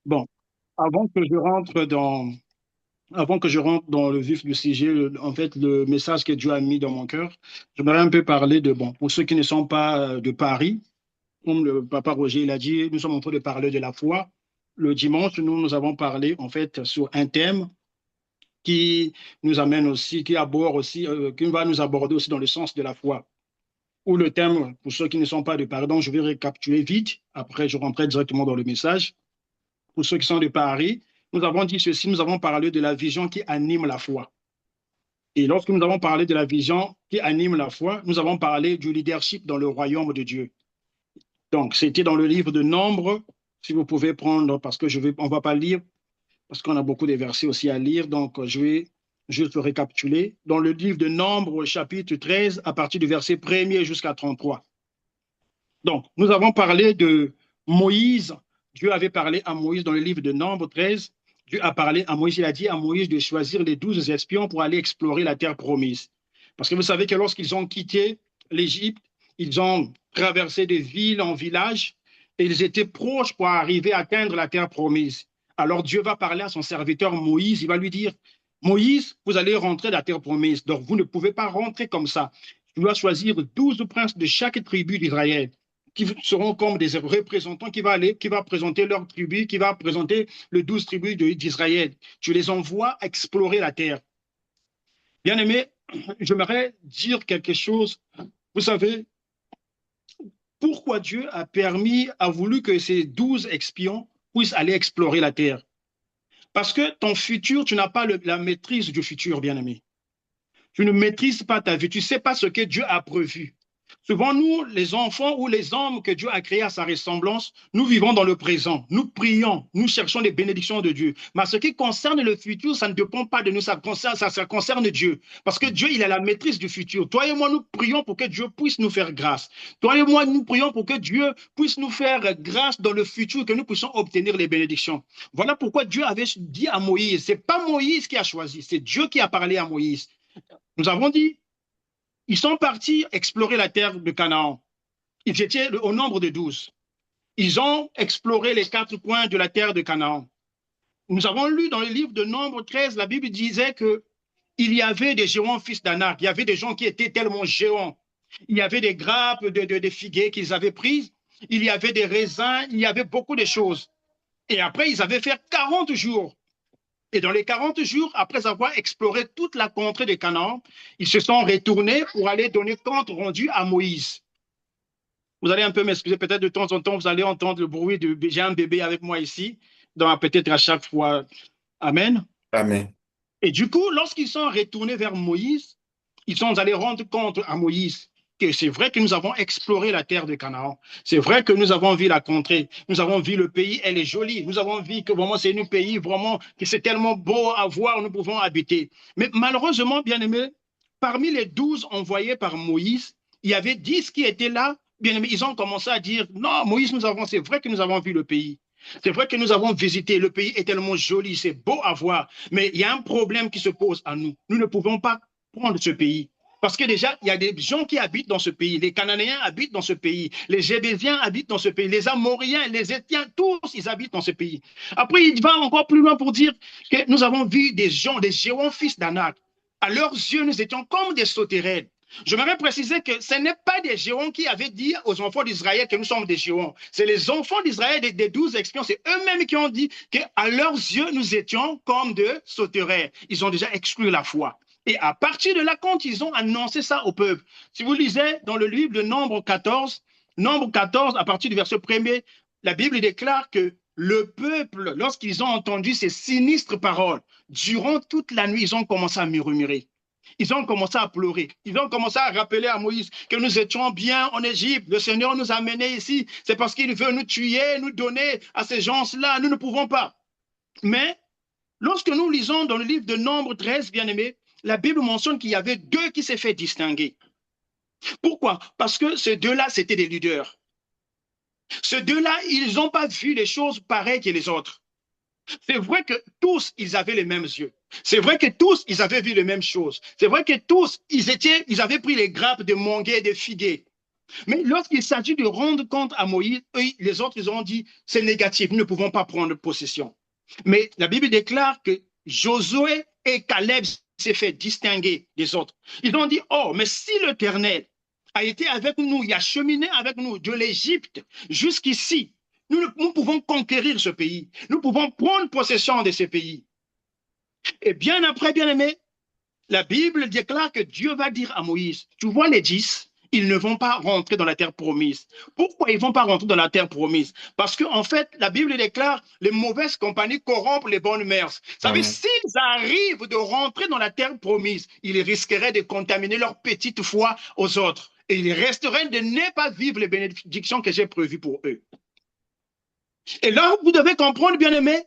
Bon, avant que je rentre dans, avant que je rentre dans le vif du sujet, en fait, le message que Dieu a mis dans mon cœur, j'aimerais un peu parler de, bon, pour ceux qui ne sont pas de Paris, comme le papa Roger l'a dit, nous sommes en train de parler de la foi. Le dimanche, nous avons parlé, en fait, sur un thème qui nous amène aussi, qui aborde aussi, qui va nous aborder aussi dans le sens de la foi. Ou le thème, pour ceux qui ne sont pas de Paris, donc je vais récapituler vite, après je rentrerai directement dans le message. Pour ceux qui sont de Paris, nous avons dit ceci, nous avons parlé de la vision qui anime la foi. Et lorsque nous avons parlé de la vision qui anime la foi, nous avons parlé du leadership dans le royaume de Dieu. Donc, c'était dans le livre de Nombres, si vous pouvez prendre, parce que on ne va pas lire, parce qu'on a beaucoup de versets aussi à lire, donc je vais juste récapituler. Dans le livre de Nombres, chapitre 13, à partir du verset 1er jusqu'à 33. Donc, nous avons parlé de Moïse. Dieu avait parlé à Moïse dans le livre de Nombre 13. Dieu a parlé à Moïse, il a dit à Moïse de choisir les 12 espions pour aller explorer la terre promise. Parce que vous savez que lorsqu'ils ont quitté l'Égypte, ils ont traversé de ville en village et ils étaient proches pour arriver à atteindre la terre promise. Alors Dieu va parler à son serviteur Moïse, il va lui dire, Moïse, vous allez rentrer dans la terre promise, donc vous ne pouvez pas rentrer comme ça. Tu dois choisir 12 princes de chaque tribu d'Israël qui seront comme des représentants qui va présenter leur tribu, qui va présenter les 12 tribus d'Israël. Tu les envoies explorer la terre. Bien aimé, j'aimerais dire quelque chose. Vous savez, pourquoi Dieu a voulu que ces 12 espions puissent aller explorer la terre? Parce que ton futur, tu n'as pas la maîtrise du futur, bien aimé. Tu ne maîtrises pas ta vie, tu ne sais pas ce que Dieu a prévu. Souvent, nous, les enfants ou les hommes que Dieu a créés à sa ressemblance, nous vivons dans le présent, nous prions, nous cherchons les bénédictions de Dieu. Mais ce qui concerne le futur, ça ne dépend pas de nous, ça concerne Dieu. Parce que Dieu, il a la maîtrise du futur. Toi et moi, nous prions pour que Dieu puisse nous faire grâce. Toi et moi, nous prions pour que Dieu puisse nous faire grâce dans le futur, que nous puissions obtenir les bénédictions. Voilà pourquoi Dieu avait dit à Moïse, c'est pas Moïse qui a choisi, c'est Dieu qui a parlé à Moïse. Nous avons dit, ils sont partis explorer la terre de Canaan. Ils étaient au nombre de 12. Ils ont exploré les 4 coins de la terre de Canaan. Nous avons lu dans le livre de Nombre 13, la Bible disait que il y avait des géants fils d'Anak. Il y avait des gens qui étaient tellement géants. Il y avait des grappes de figuiers qu'ils avaient prises. Il y avait des raisins. Il y avait beaucoup de choses. Et après, ils avaient fait 40 jours. Et dans les 40 jours, après avoir exploré toute la contrée de Canaan, ils se sont retournés pour aller donner compte rendu à Moïse. Vous allez un peu m'excuser, peut-être de temps en temps, vous allez entendre le bruit de j'ai un bébé avec moi ici, donc peut-être à chaque fois. Amen. Amen. Et du coup, lorsqu'ils sont retournés vers Moïse, ils sont allés rendre compte à Moïse que c'est vrai que nous avons exploré la terre de Canaan. C'est vrai que nous avons vu la contrée. Nous avons vu le pays, elle est jolie. Nous avons vu que vraiment c'est un pays vraiment que c'est tellement beau à voir, nous pouvons habiter. Mais malheureusement, bien aimé, parmi les 12 envoyés par Moïse, il y avait 10 qui étaient là. Bien aimé, ils ont commencé à dire, non, Moïse, c'est vrai que nous avons vu le pays. C'est vrai que nous avons visité, le pays est tellement joli, c'est beau à voir, mais il y a un problème qui se pose à nous. Nous ne pouvons pas prendre ce pays. Parce que déjà, il y a des gens qui habitent dans ce pays. Les Cananéens habitent dans ce pays. Les Gébésiens habitent dans ce pays. Les Amoriens, les Étiens, tous, ils habitent dans ce pays. Après, il va encore plus loin pour dire que nous avons vu des gens, des géants fils d'Anak. À leurs yeux, nous étions comme des sauterelles. J'aimerais préciser que ce n'est pas des géants qui avaient dit aux enfants d'Israël que nous sommes des géants. C'est les enfants d'Israël des 12 espions. C'est eux-mêmes qui ont dit qu'à leurs yeux, nous étions comme des sauterelles. Ils ont déjà exclu la foi. Et à partir de là, quand ils ont annoncé ça au peuple, si vous lisez dans le livre de Nombre 14, à partir du verset 1er, la Bible déclare que le peuple, lorsqu'ils ont entendu ces sinistres paroles, durant toute la nuit, ils ont commencé à murmurer. Ils ont commencé à pleurer. Ils ont commencé à rappeler à Moïse que nous étions bien en Égypte. Le Seigneur nous a menés ici. C'est parce qu'il veut nous tuer, nous donner à ces gens-là. Nous ne pouvons pas. Mais lorsque nous lisons dans le livre de Nombre 13, bien aimé, la Bible mentionne qu'il y avait deux qui s'est fait distinguer. Pourquoi? Parce que ces deux-là, c'était des leaders. Ces deux-là, ils n'ont pas vu les choses pareilles que les autres. C'est vrai que tous, ils avaient les mêmes yeux. C'est vrai que tous, ils avaient vu les mêmes choses. C'est vrai que tous, ils avaient pris les grappes de manguiers et de figuiers. Mais lorsqu'il s'agit de rendre compte à Moïse, eux, les autres, ils ont dit, c'est négatif, nous ne pouvons pas prendre possession. Mais la Bible déclare que Josué et Caleb s'est fait distinguer des autres. Ils ont dit, oh, mais si l'Éternel a été avec nous, il a cheminé avec nous de l'Égypte jusqu'ici, nous pouvons conquérir ce pays. Nous pouvons prendre possession de ce pays. Et bien après, bien aimé, la Bible déclare que Dieu va dire à Moïse, tu vois les 10, ils ne vont pas rentrer dans la terre promise. Pourquoi ils ne vont pas rentrer dans la terre promise? Parce qu'en fait, la Bible déclare, les mauvaises compagnies corrompent les bonnes mœurs. Ça veut dire, Amen. s'ils arrivent de rentrer dans la terre promise, ils risqueraient de contaminer leur petite foi aux autres. Et ils resteraient de ne pas vivre les bénédictions que j'ai prévues pour eux. Et là, vous devez comprendre, bien aimé,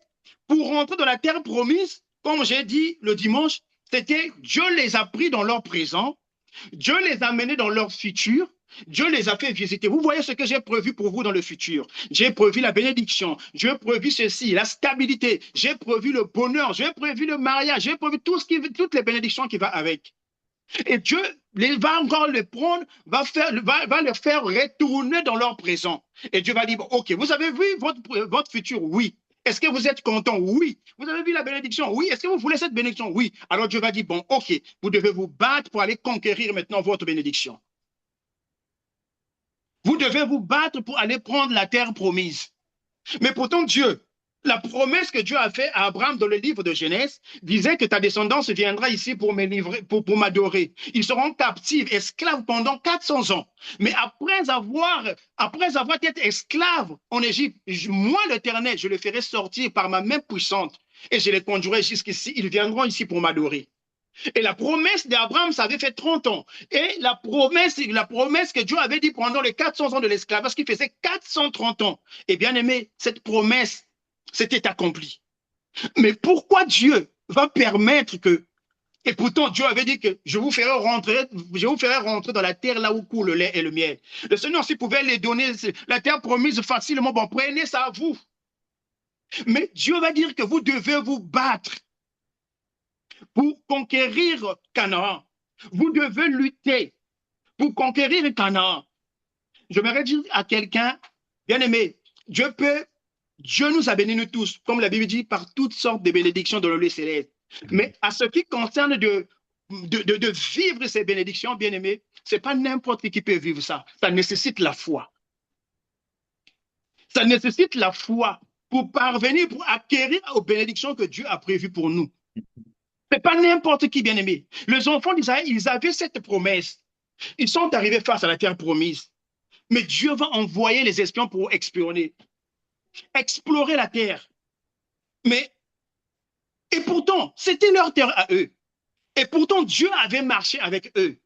pour rentrer dans la terre promise, comme j'ai dit le dimanche, c'était Dieu les a pris dans leur présent, Dieu les a menés dans leur futur, Dieu les a fait visiter. Vous voyez ce que j'ai prévu pour vous dans le futur. J'ai prévu la bénédiction, j'ai prévu ceci, la stabilité, j'ai prévu le bonheur, j'ai prévu le mariage, j'ai prévu toutes les bénédictions qui vont avec. Et Dieu va encore les prendre, va les faire retourner dans leur présent. Et Dieu va dire, OK, vous avez vu votre futur? Oui. Est-ce que vous êtes content? Oui. Vous avez vu la bénédiction? Oui. Est-ce que vous voulez cette bénédiction? Oui. Alors Dieu va dire, bon, OK, vous devez vous battre pour aller conquérir maintenant votre bénédiction. Vous devez vous battre pour aller prendre la terre promise. Mais pourtant, Dieu, la promesse que Dieu a faite à Abraham dans le livre de Genèse disait que ta descendance viendra ici pour m'adorer. Ils seront captifs, esclaves pendant 400 ans. Mais après avoir été esclaves en Égypte, moi, l'Éternel, je les ferai sortir par ma main puissante et je les conduirai jusqu'ici. Ils viendront ici pour m'adorer. Et la promesse d'Abraham, ça avait fait 30 ans. Et la promesse que Dieu avait dit pendant les 400 ans de l'esclavage, qui faisait 430 ans. Et bien aimé, cette promesse s'était accomplie. Mais pourquoi Dieu va permettre que, et pourtant Dieu avait dit que je vous ferai rentrer dans la terre là où coule le lait et le miel. Le Seigneur, s'il pouvait les donner, la terre promise facilement, bon, prenez ça à vous. Mais Dieu va dire que vous devez vous battre pour conquérir Canaan. Vous devez lutter pour conquérir Canaan. J'aimerais dire à quelqu'un, bien aimé, Dieu nous a bénis nous tous, comme la Bible dit, par toutes sortes de bénédictions dans le lieu céleste. Mais à ce qui concerne de vivre ces bénédictions, bien aimé, ce n'est pas n'importe qui peut vivre ça. Ça nécessite la foi. Ça nécessite la foi pour parvenir, pour acquérir aux bénédictions que Dieu a prévues pour nous. Ce n'est pas n'importe qui, bien aimé. Les enfants d'Israël, ils avaient cette promesse. Ils sont arrivés face à la terre promise. Mais Dieu va envoyer les espions pour explorer la terre. Mais, et pourtant, c'était leur terre à eux. Et pourtant, Dieu avait marché avec eux.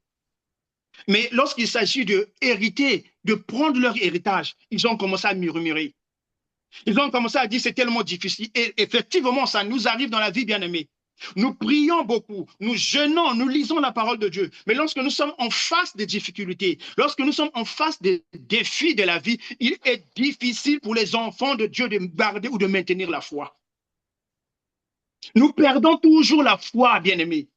Mais lorsqu'il s'agit de hériter, de prendre leur héritage, ils ont commencé à murmurer. Ils ont commencé à dire c'est tellement difficile. Et effectivement, ça nous arrive dans la vie, bien aimée. Nous prions beaucoup, nous jeûnons, nous lisons la parole de Dieu. Mais lorsque nous sommes en face des difficultés, lorsque nous sommes en face des défis de la vie, il est difficile pour les enfants de Dieu de garder ou de maintenir la foi. Nous perdons toujours la foi, bien-aimés.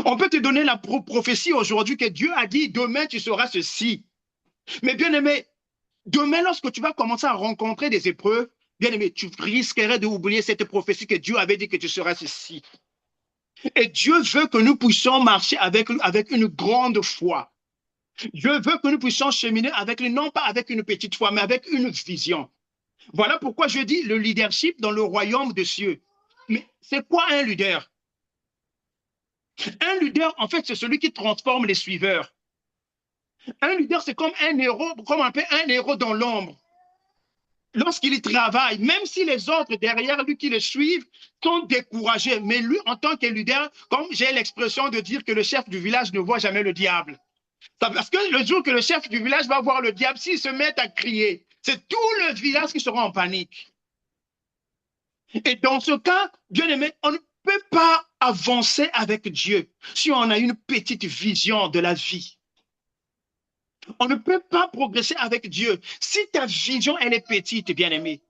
On peut te donner la prophétie aujourd'hui que Dieu a dit, demain tu seras ceci. Mais bien-aimé, demain lorsque tu vas commencer à rencontrer des épreuves, bien-aimé, tu risquerais d'oublier cette prophétie que Dieu avait dit que tu seras ceci. Et Dieu veut que nous puissions marcher avec une grande foi. Dieu veut que nous puissions cheminer avec lui, non pas avec une petite foi, mais avec une vision. Voilà pourquoi je dis le leadership dans le royaume des cieux. Mais c'est quoi un leader? Un leader, en fait, c'est celui qui transforme les suiveurs. Un leader, c'est comme un héros, comme on appelle un héros dans l'ombre. Lorsqu'il travaille, même si les autres derrière lui qui le suivent sont découragés, mais lui, en tant que leader, comme j'ai l'expression de dire que le chef du village ne voit jamais le diable. Parce que le jour que le chef du village va voir le diable, s'il se met à crier, c'est tout le village qui sera en panique. Et dans ce cas, bien aimé, on ne peut pas avancer avec Dieu si on a une petite vision de la vie. On ne peut pas progresser avec Dieu si ta vision, elle est petite, bien aimé.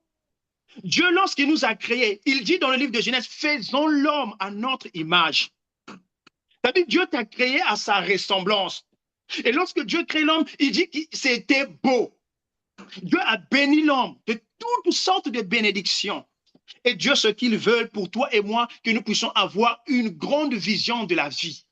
Dieu, lorsqu'il nous a créés, il dit dans le livre de Genèse, faisons l'homme à notre image. C'est-à-dire, Dieu t'a créé à sa ressemblance. Et lorsque Dieu crée l'homme, il dit que c'était beau. Dieu a béni l'homme de toutes sortes de bénédictions. Et Dieu, ce qu'il veut pour toi et moi, que nous puissions avoir une grande vision de la vie.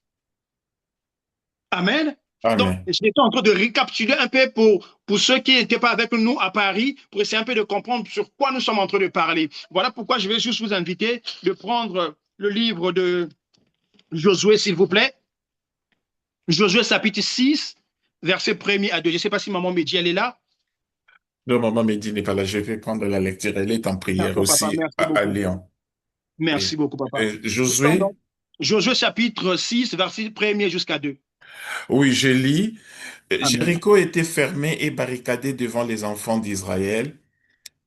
Amen. Donc, Amen. j'étais en train de récapituler un peu pour ceux qui n'étaient pas avec nous à Paris, pour essayer un peu de comprendre sur quoi nous sommes en train de parler. Voilà pourquoi je vais juste vous inviter de prendre le livre de Josué, s'il vous plaît. Josué chapitre 6, verset 1er à 2. Je ne sais pas si maman me dit, elle est là. Le maman Mehdi n'est pas là. Je vais prendre la lecture. Elle est en prière D'accord, papa, aussi merci à beaucoup. Lyon. Merci Oui. beaucoup, papa. Lisons Josué, donc Josué chapitre 6, verset 1er jusqu'à 2. oui, je lis. Amen. Jéricho était fermé et barricadé devant les enfants d'Israël.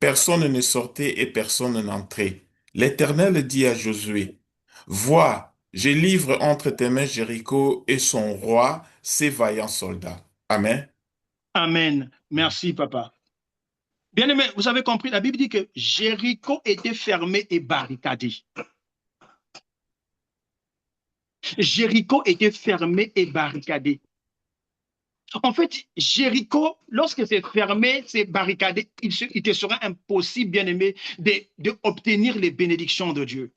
Personne ne sortait et personne n'entrait. L'Éternel dit à Josué, vois, je livre entre tes mains Jéricho et son roi, ses vaillants soldats. Amen. Amen. Merci, papa. Bien aimé, vous avez compris, la Bible dit que Jéricho était fermé et barricadé. Jéricho était fermé et barricadé. En fait, Jéricho, lorsque c'est fermé, c'est barricadé, il te sera impossible, bien aimé, d'obtenir les bénédictions de Dieu.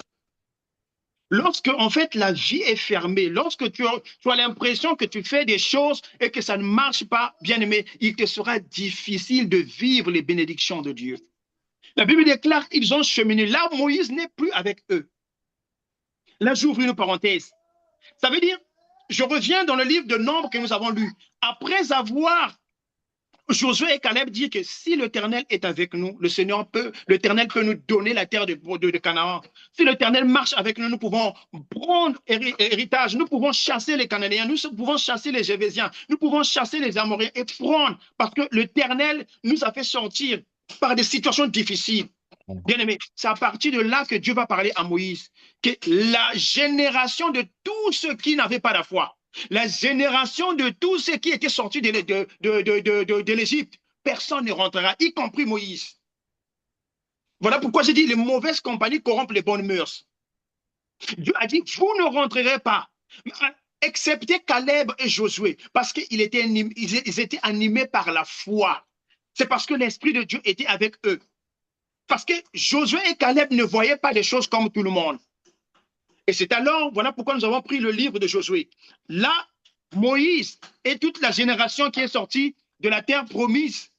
Lorsque, en fait, la vie est fermée, lorsque tu as l'impression que tu fais des choses et que ça ne marche pas, bien aimé, il te sera difficile de vivre les bénédictions de Dieu. La Bible déclare qu'ils ont cheminé. Là, Moïse n'est plus avec eux. Là, j'ouvre une parenthèse. Ça veut dire, je reviens dans le livre de Nombres que nous avons lu. Après avoir Josué et Caleb disent que si l'Éternel est avec nous, l'Éternel peut nous donner la terre de Canaan. Si l'Éternel marche avec nous, nous pouvons prendre héritage, nous pouvons chasser les Cananéens, nous pouvons chasser les Jévésiens, nous pouvons chasser les Amoréens et prendre, parce que l'Éternel nous a fait sortir par des situations difficiles. Bien aimé, c'est à partir de là que Dieu va parler à Moïse, que la génération de tous ceux qui n'avaient pas la foi, la génération de tous ceux qui étaient sortis de l'Égypte, personne ne rentrera, y compris Moïse. Voilà pourquoi j'ai dit les mauvaises compagnies corrompent les bonnes mœurs. Dieu a dit, vous ne rentrerez pas, excepté Caleb et Josué, parce qu'ils étaient animés par la foi. C'est parce que l'Esprit de Dieu était avec eux. Parce que Josué et Caleb ne voyaient pas les choses comme tout le monde. Et c'est alors, voilà pourquoi nous avons pris le livre de Josué. Là, Moïse et toute la génération qui est sortie de la terre promise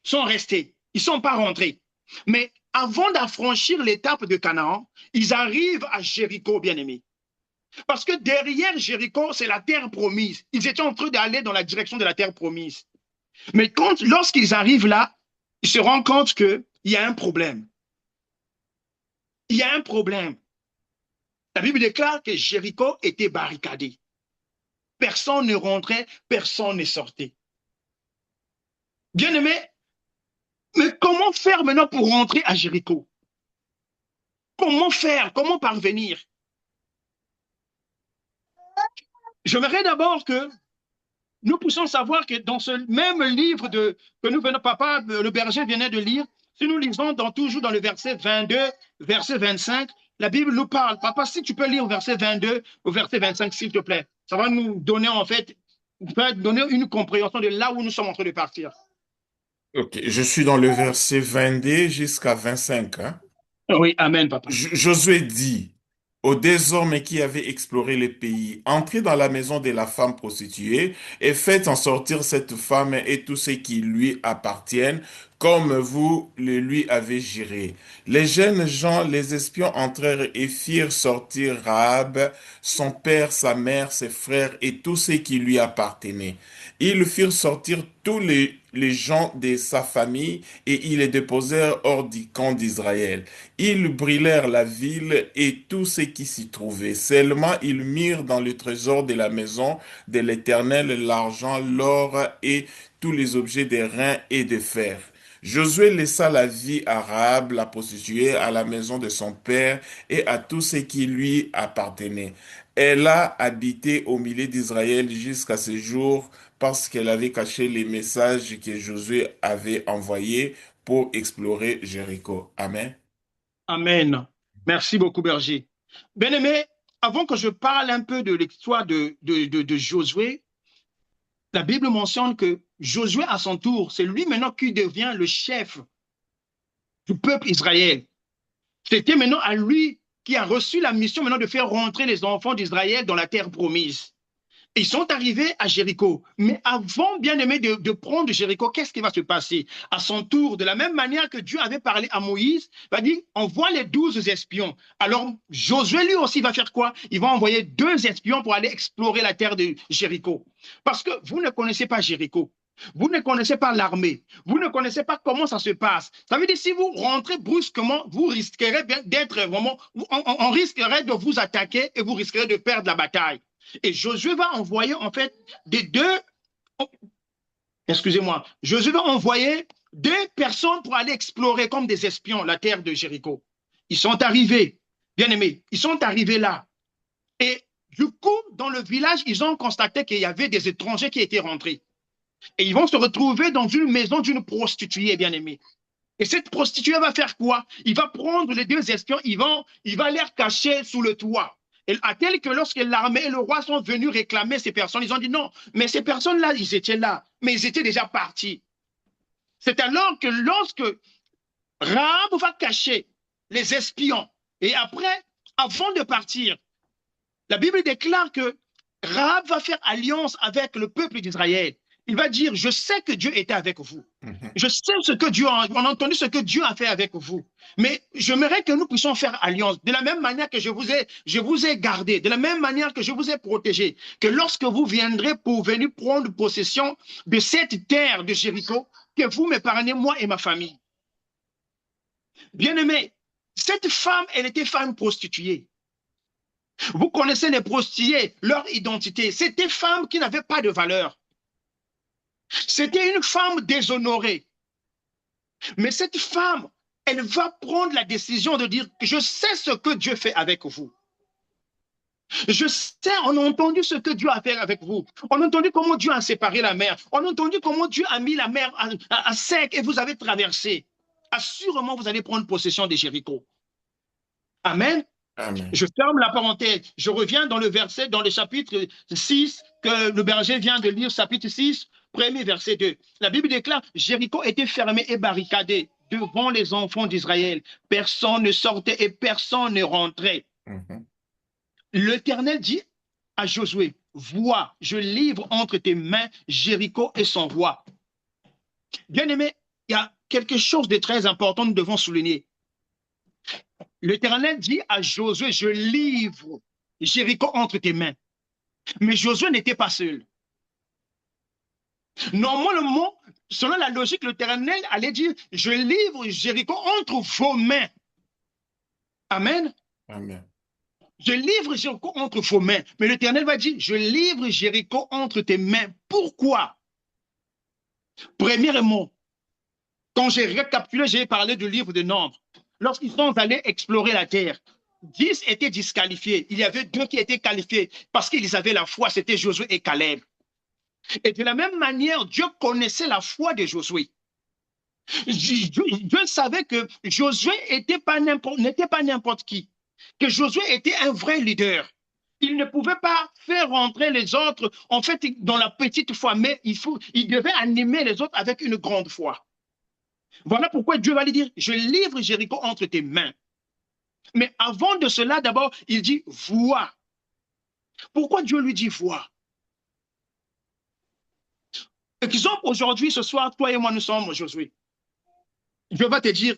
sont restés. Ils ne sont pas rentrés. Mais avant d'affranchir l'étape de Canaan, ils arrivent à Jéricho, bien-aimés. Parce que derrière Jéricho, c'est la terre promise. Ils étaient en train d'aller dans la direction de la terre promise. Mais lorsqu'ils arrivent là, ils se rendent compte qu'il y a un problème. Il y a un problème. La Bible déclare que Jéricho était barricadé. Personne ne rentrait, personne ne sortait. Bien aimé, mais comment faire maintenant pour rentrer à Jéricho? Comment faire? Comment parvenir? J'aimerais d'abord que nous puissions savoir que dans ce même livre que nous venons, papa, le berger venait de lire, si nous lisons toujours dans le verset 22, verset 25, la Bible nous parle. Papa, si tu peux lire verset 22 au verset 25, s'il te plaît. Ça va nous donner, en fait, donner une compréhension de là où nous sommes en train de partir. Ok, je suis dans le verset 22 jusqu'à 25, hein. Oui, amen, papa. Josué dit aux deux hommes qui avaient exploré le pays, entrez dans la maison de la femme prostituée et faites en sortir cette femme et tous ceux qui lui appartiennent, comme vous le lui avez juré. Les jeunes gens, les espions entrèrent et firent sortir Rahab, son père, sa mère, ses frères et tous ceux qui lui appartenaient. Ils firent sortir tous les gens de sa famille et ils les déposèrent hors du camp d'Israël. Ils brûlèrent la ville et tout ce qui s'y trouvait. Seulement, ils mirent dans le trésor de la maison de l'Éternel l'argent, l'or et tous les objets de rein et de fer. Josué laissa la vie à Rahab, la prostituée, à la maison de son père et à tout ce qui lui appartenait. Elle a habité au milieu d'Israël jusqu'à ce jour parce qu'elle avait caché les messages que Josué avait envoyés pour explorer Jéricho. Amen. Amen. Merci beaucoup, berger. Bien-aimé, avant que je parle un peu de l'histoire de Josué, La Bible mentionne que Josué, à son tour, c'est lui maintenant qui devient le chef du peuple Israël. C'était maintenant à lui qui a reçu la mission maintenant de faire rentrer les enfants d'Israël dans la terre promise. Ils sont arrivés à Jéricho. Mais avant, bien aimé, de prendre Jéricho, qu'est-ce qui va se passer? À son tour, de la même manière que Dieu avait parlé à Moïse, il va dire, envoie les 12 espions. Alors, Josué, lui aussi, va faire quoi? Il va envoyer 2 espions pour aller explorer la terre de Jéricho. Parce que vous ne connaissez pas Jéricho. Vous ne connaissez pas l'armée. Vous ne connaissez pas comment ça se passe. Ça veut dire si vous rentrez brusquement, vous risquerez d'être vraiment, on risquerait de vous attaquer et vous risquerez de perdre la bataille. Et Josué va envoyer en fait des deux, excusez-moi, Josué va envoyer 2 personnes pour aller explorer comme des espions la terre de Jéricho. Ils sont arrivés, bien aimés, ils sont arrivés là. Et du coup, dans le village, ils ont constaté qu'il y avait des étrangers qui étaient rentrés. Et ils vont se retrouver dans une maison d'une prostituée, bien aimée. Et cette prostituée va faire quoi? Il va prendre les 2 espions, il va les cacher sous le toit. Et à tel que lorsque l'armée et le roi sont venus réclamer ces personnes, ils ont dit non, mais ces personnes-là, ils étaient là, mais ils étaient déjà partis. C'est alors que lorsque Rahab va cacher les espions, et après, avant de partir, la Bible déclare que Rahab va faire alliance avec le peuple d'Israël. Il va dire, je sais que Dieu était avec vous. Mhm. Je sais ce que Dieu a, on a entendu ce que Dieu a fait avec vous. Mais j'aimerais que nous puissions faire alliance. De la même manière que je vous ai gardé, de la même manière que je vous ai protégé, que lorsque vous viendrez pour venir prendre possession de cette terre de Jéricho, que vous m'épargnez, moi et ma famille. Bien-aimé, cette femme, elle était femme prostituée. Vous connaissez les prostituées, leur identité. C'était des femmes qui n'avaient pas de valeur. C'était une femme déshonorée. Mais cette femme, elle va prendre la décision de dire, je sais ce que Dieu fait avec vous. Je sais, on a entendu ce que Dieu a fait avec vous. On a entendu comment Dieu a séparé la mer. On a entendu comment Dieu a mis la mer à sec et vous avez traversé. Assurément, vous allez prendre possession de Jéricho. Amen. Amen. Je ferme la parenthèse. Je reviens dans le verset, dans le chapitre 6, que le berger vient de lire, chapitre 6, premier verset 2. La Bible déclare, Jéricho était fermé et barricadé devant les enfants d'Israël. Personne ne sortait et personne ne rentrait. Mhm. L'Éternel dit à Josué, vois, je livre entre tes mains Jéricho et son roi. Bien-aimé, il y a quelque chose de très important que nous devons souligner. L'Éternel dit à Josué, je livre Jéricho entre tes mains. Mais Josué n'était pas seul. Normalement, selon la logique, l'Éternel allait dire, je livre Jéricho entre vos mains. Amen. Amen. Je livre Jéricho entre vos mains. Mais l'Éternel va dire, je livre Jéricho entre tes mains. Pourquoi? Premièrement, quand j'ai récapitulé, j'ai parlé du livre de Nombres. Lorsqu'ils sont allés explorer la terre, 10 étaient disqualifiés. Il y avait 2 qui étaient qualifiés parce qu'ils avaient la foi, c'était Josué et Caleb. Et de la même manière, Dieu connaissait la foi de Josué. Dieu savait que Josué n'était pas n'importe qui, que Josué était un vrai leader. Il ne pouvait pas faire rentrer les autres, en fait, dans la petite foi, mais il devait animer les autres avec une grande foi. Voilà pourquoi Dieu va lui dire, je livre Jéricho entre tes mains. Mais avant de cela, d'abord, il dit, vois. Pourquoi Dieu lui dit, vois? Exemple, aujourd'hui, ce soir, toi et moi, nous sommes Josué. Je vais te dire,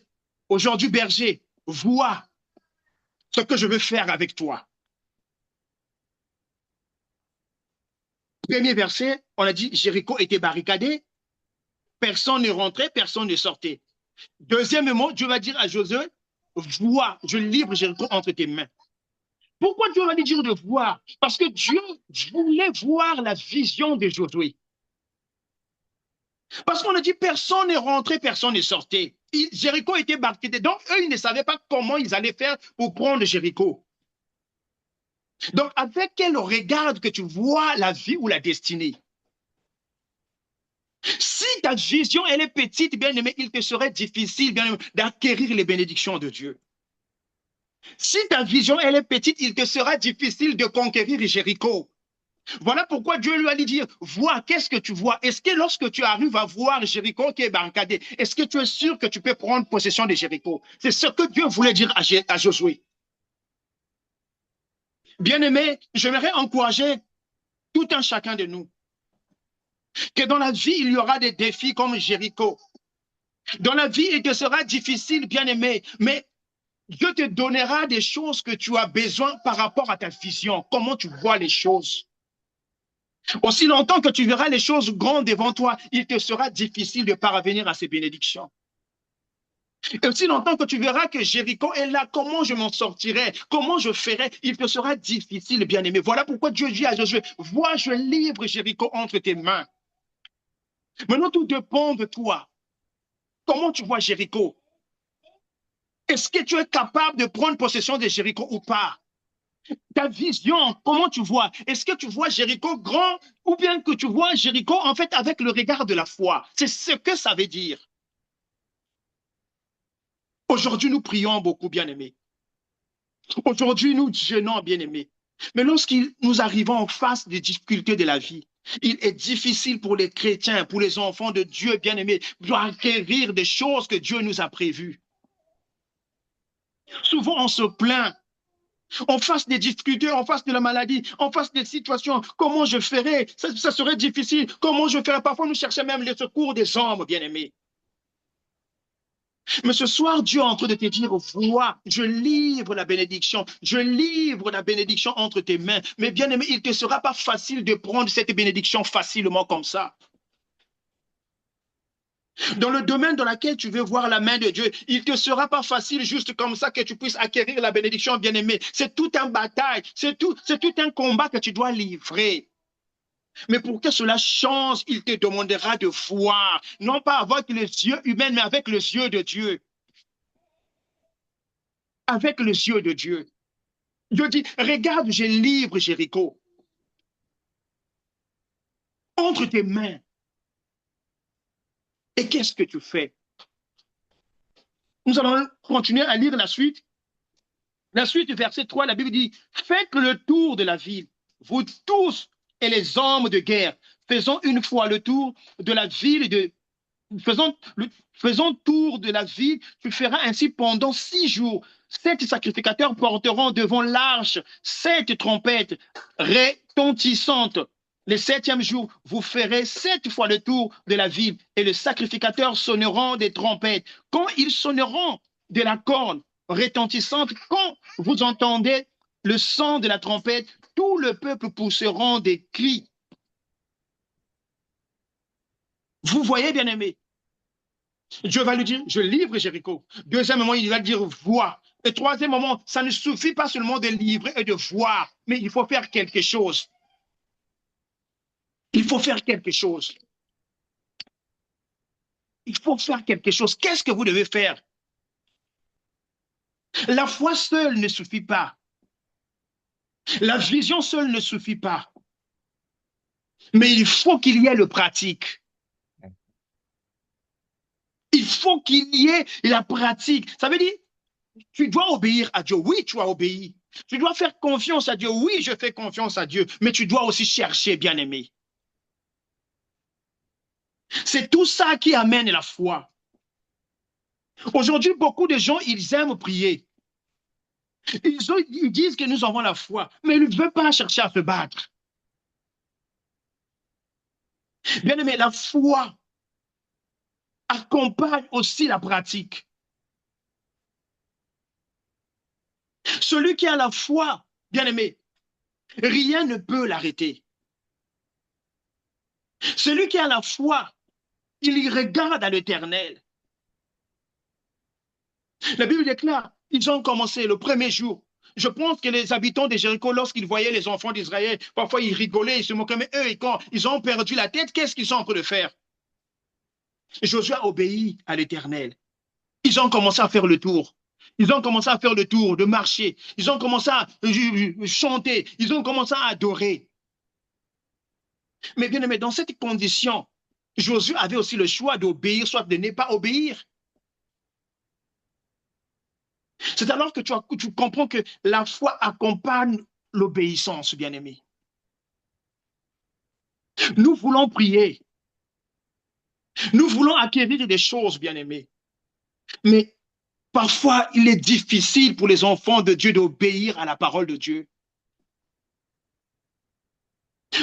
aujourd'hui, berger, vois ce que je veux faire avec toi. Premier verset, on a dit, Jéricho était barricadé, personne ne rentrait, personne ne sortait. Deuxièmement, Dieu va dire à Josué, vois, je livre Jéricho entre tes mains. Pourquoi Dieu va lui dire de voir? Parce que Dieu voulait voir la vision de Josué. Parce qu'on a dit personne n'est rentré, personne n'est sorti. Jéricho était barricadé. Donc, eux, ils ne savaient pas comment ils allaient faire pour prendre Jéricho. Donc, avec quel regard que tu vois la vie ou la destinée? Si ta vision, elle est petite, bien aimé, il te serait difficile, bien aimé, d'acquérir les bénédictions de Dieu. Si ta vision, elle est petite, il te sera difficile de conquérir Jéricho. Voilà pourquoi Dieu lui a dit dire, vois, qu'est-ce que tu vois? Est-ce que lorsque tu arrives à voir Jéricho qui est barricadé, est-ce que tu es sûr que tu peux prendre possession de Jéricho? C'est ce que Dieu voulait dire à Josué. Bien-aimé, j'aimerais encourager tout un chacun de nous que dans la vie, il y aura des défis comme Jéricho. Dans la vie, il te sera difficile, bien-aimé, mais Dieu te donnera des choses que tu as besoin par rapport à ta vision, comment tu vois les choses. Aussi longtemps que tu verras les choses grandes devant toi, il te sera difficile de parvenir à ces bénédictions. Et aussi longtemps que tu verras que Jéricho est là, comment je m'en sortirai, comment je ferai, il te sera difficile, bien-aimé. Voilà pourquoi Dieu dit à Josué, vois, je livre Jéricho entre tes mains. Maintenant, tout dépend de toi. Comment tu vois Jéricho? Est-ce que tu es capable de prendre possession de Jéricho ou pas? Ta vision, comment tu vois? Est-ce que tu vois Jéricho grand ou bien que tu vois Jéricho en fait avec le regard de la foi? C'est ce que ça veut dire. Aujourd'hui, nous prions beaucoup, bien-aimés. Aujourd'hui, nous jeûnons, bien-aimés. Mais lorsque nous arrivons en face des difficultés de la vie, il est difficile pour les chrétiens, pour les enfants de Dieu, bien-aimés, d'acquérir des choses que Dieu nous a prévues. Souvent, on se plaint en face des difficultés, en face de la maladie, en face des situations. Comment je ferais? Ça serait difficile. Comment je ferais? Parfois, nous cherchons même les secours des hommes, bien-aimés. Mais ce soir, Dieu est en train de te dire, vois, je livre la bénédiction, je livre la bénédiction entre tes mains. Mais bien-aimé, il ne te sera pas facile de prendre cette bénédiction facilement comme ça. Dans le domaine dans lequel tu veux voir la main de Dieu, il ne te sera pas facile juste comme ça que tu puisses acquérir la bénédiction, bien-aimé. C'est tout un bataille, c'est tout un combat que tu dois livrer. Mais pour que cela change, il te demandera de voir, non pas avec les yeux humains, mais avec les yeux de Dieu. Avec les yeux de Dieu. Dieu dit, regarde, je livre Jéricho entre tes mains. Et qu'est-ce que tu fais? Nous allons continuer à lire la suite. La suite du verset 3, la Bible dit, faites le tour de la ville, vous tous et les hommes de guerre, faisons une fois le tour de la ville de faisons tour de la ville, tu feras ainsi pendant 6 jours. 7 sacrificateurs porteront devant l'arche 7 trompettes retentissantes. Le 7e jour, vous ferez 7 fois le tour de la ville et les sacrificateurs sonneront des trompettes. Quand ils sonneront de la corne retentissante, quand vous entendez le son de la trompette, tout le peuple pousseront des cris. Vous voyez, bien-aimés, Dieu va lui dire, je livre Jéricho. Deuxième moment, il va dire, vois. Et troisième moment, ça ne suffit pas seulement de livrer et de voir, mais il faut faire quelque chose. Il faut faire quelque chose. Il faut faire quelque chose. Qu'est-ce que vous devez faire? La foi seule ne suffit pas. La vision seule ne suffit pas. Mais il faut qu'il y ait le pratique. Il faut qu'il y ait la pratique. Ça veut dire, tu dois obéir à Dieu. Oui, tu as obéi. Tu dois faire confiance à Dieu. Oui, je fais confiance à Dieu. Mais tu dois aussi chercher, bien-aimé. C'est tout ça qui amène la foi. Aujourd'hui, beaucoup de gens, ils aiment prier. Ils disent que nous avons la foi, mais ils ne veulent pas chercher à se battre. Bien-aimé, la foi accompagne aussi la pratique. Celui qui a la foi, bien-aimé, rien ne peut l'arrêter. Celui qui a la foi, il y regarde à l'Éternel. La Bible déclare, ils ont commencé le premier jour. Je pense que les habitants de Jéricho, lorsqu'ils voyaient les enfants d'Israël, parfois ils rigolaient, ils se moquaient, mais eux, quand ils ont perdu la tête, qu'est-ce qu'ils sont en train de faire? Josué a obéi à l'Éternel. Ils ont commencé à faire le tour. Ils ont commencé à faire le tour, de marcher. Ils ont commencé à chanter. Ils ont commencé à adorer. Mais bien aimé, dans cette condition, Josué avait aussi le choix d'obéir, soit de ne pas obéir. C'est alors que tu comprends que la foi accompagne l'obéissance, bien-aimé. Nous voulons prier. Nous voulons acquérir des choses, bien-aimés. Mais parfois, il est difficile pour les enfants de Dieu d'obéir à la parole de Dieu.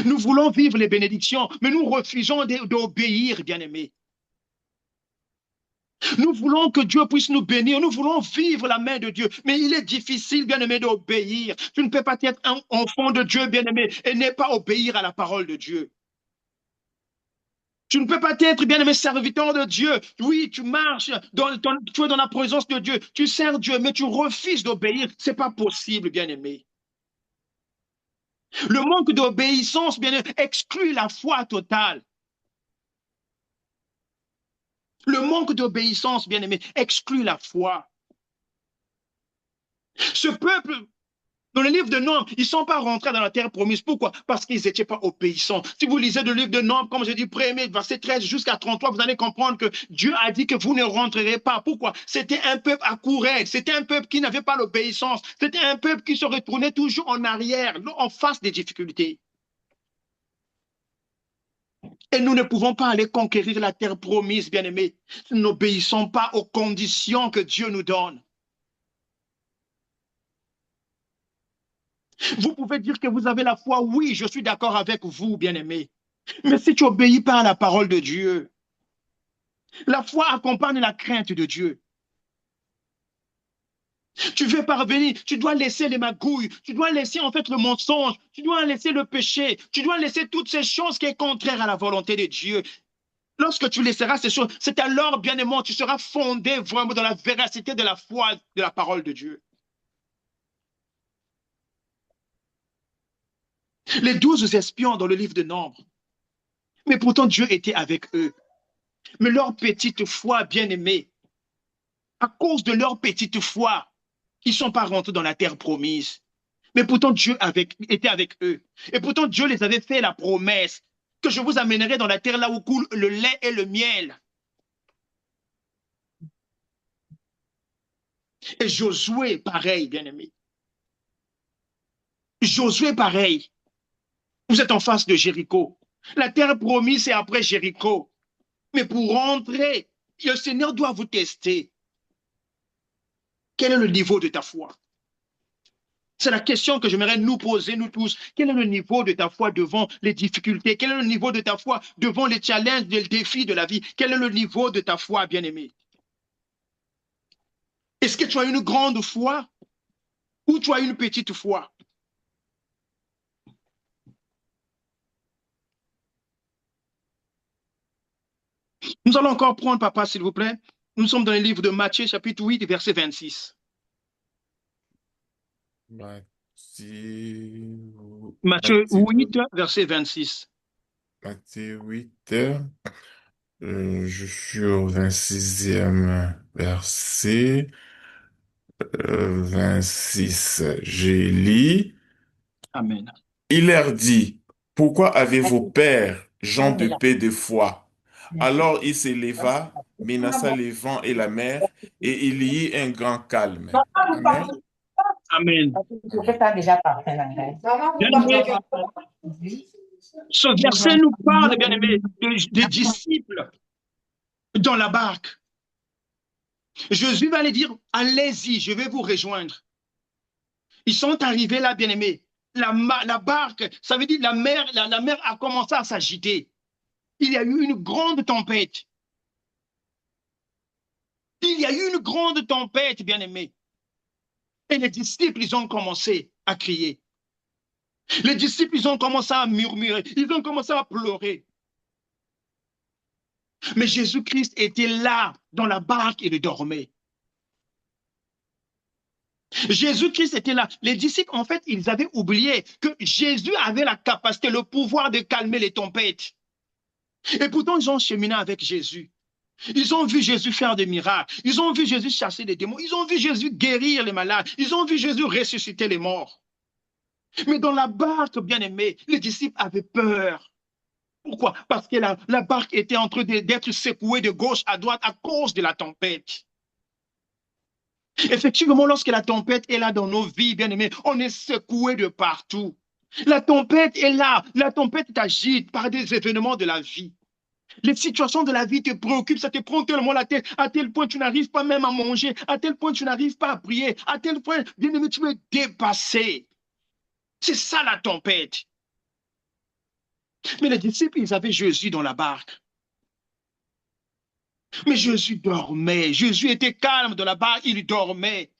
Nous voulons vivre les bénédictions, mais nous refusons d'obéir, bien-aimés. Nous voulons que Dieu puisse nous bénir, nous voulons vivre la main de Dieu, mais il est difficile, bien-aimé, d'obéir. Tu ne peux pas être un enfant de Dieu, bien-aimé, et ne pas obéir à la parole de Dieu. Tu ne peux pas être, bien-aimé, serviteur de Dieu. Oui, tu marches, tu es dans la présence de Dieu, tu sers Dieu, mais tu refuses d'obéir. Ce n'est pas possible, bien-aimé. Le manque d'obéissance, bien-aimé, exclut la foi totale. Le manque d'obéissance, bien-aimé, exclut la foi. Ce peuple, dans le livre de Nombres, ils ne sont pas rentrés dans la terre promise. Pourquoi? Parce qu'ils n'étaient pas obéissants. Si vous lisez le livre de Nombres, comme je dis, premier, verset 13 jusqu'à 33, vous allez comprendre que Dieu a dit que vous ne rentrerez pas. Pourquoi? C'était un peuple à courir. C'était un peuple qui n'avait pas l'obéissance. C'était un peuple qui se retournait toujours en arrière, en face des difficultés. Et nous ne pouvons pas aller conquérir la terre promise, bien-aimés. Nous n'obéissons pas aux conditions que Dieu nous donne. Vous pouvez dire que vous avez la foi. Oui, je suis d'accord avec vous, bien-aimés. Mais si tu n'obéis pas à la parole de Dieu, la foi accompagne la crainte de Dieu. Tu veux parvenir, tu dois laisser les magouilles, tu dois laisser en fait le mensonge, tu dois laisser le péché, tu dois laisser toutes ces choses qui sont contraires à la volonté de Dieu. Lorsque tu laisseras ces choses, c'est alors, bien-aimé, tu seras fondé vraiment dans la véracité de la foi de la parole de Dieu. Les 12 espions dans le livre de Nombres, mais pourtant Dieu était avec eux. Mais leur petite foi, bien-aimée, à cause de leur petite foi, ils ne sont pas rentrés dans la terre promise. Mais pourtant, Dieu était avec eux. Et pourtant, Dieu les avait fait la promesse que je vous amènerai dans la terre là où coule le lait et le miel. Et Josué, pareil, bien-aimé. Josué, pareil. Vous êtes en face de Jéricho. La terre promise, c'est après Jéricho. Mais pour rentrer, le Seigneur doit vous tester. Quel est le niveau de ta foi? C'est la question que j'aimerais nous poser, nous tous. Quel est le niveau de ta foi devant les difficultés? Quel est le niveau de ta foi devant les challenges, les défis de la vie? Quel est le niveau de ta foi, bien-aimé? Est-ce que tu as une grande foi ou tu as une petite foi? Nous allons encore prendre, papa, s'il vous plaît. Nous sommes dans le livre de Matthieu, chapitre 8, verset 26. Matthieu, Matthieu Matthieu, 8, verset 26. Matthieu 8, je suis au 26e verset, 26. J'ai lu. Amen. Il leur dit, pourquoi avez-vous peur, gens de peu de foi? Alors il s'éleva, menaça les vents et la mer, et il y eut un grand calme. Amen. Amen. Amen. Bien-aimé, ce verset nous parle, bien-aimé, des disciples dans la barque. Jésus va les dire, allez-y, je vais vous rejoindre. Ils sont arrivés là, bien-aimés. La barque, ça veut dire la mer a commencé à s'agiter. Il y a eu une grande tempête. Il y a eu une grande tempête, bien-aimés. Et les disciples, ils ont commencé à crier. Les disciples, ils ont commencé à murmurer. Ils ont commencé à pleurer. Mais Jésus-Christ était là, dans la barque, et il dormait. Jésus-Christ était là. Les disciples, en fait, ils avaient oublié que Jésus avait la capacité, le pouvoir de calmer les tempêtes. Et pourtant, ils ont cheminé avec Jésus. Ils ont vu Jésus faire des miracles. Ils ont vu Jésus chasser des démons. Ils ont vu Jésus guérir les malades. Ils ont vu Jésus ressusciter les morts. Mais dans la barque, bien aimé, les disciples avaient peur. Pourquoi? Parce que la barque était en train d'être secouée de gauche à droite à cause de la tempête. Effectivement, lorsque la tempête est là dans nos vies, bien aimés, on est secoué de partout. La tempête est là. La tempête t'agite par des événements de la vie. Les situations de la vie te préoccupent, ça te prend tellement la tête, à tel point tu n'arrives pas même à manger, à tel point tu n'arrives pas à prier, à tel point, bien aimé, tu es dépassé. C'est ça la tempête. Mais les disciples, ils avaient Jésus dans la barque. Mais Jésus dormait. Jésus était calme dans la barque, il dormait.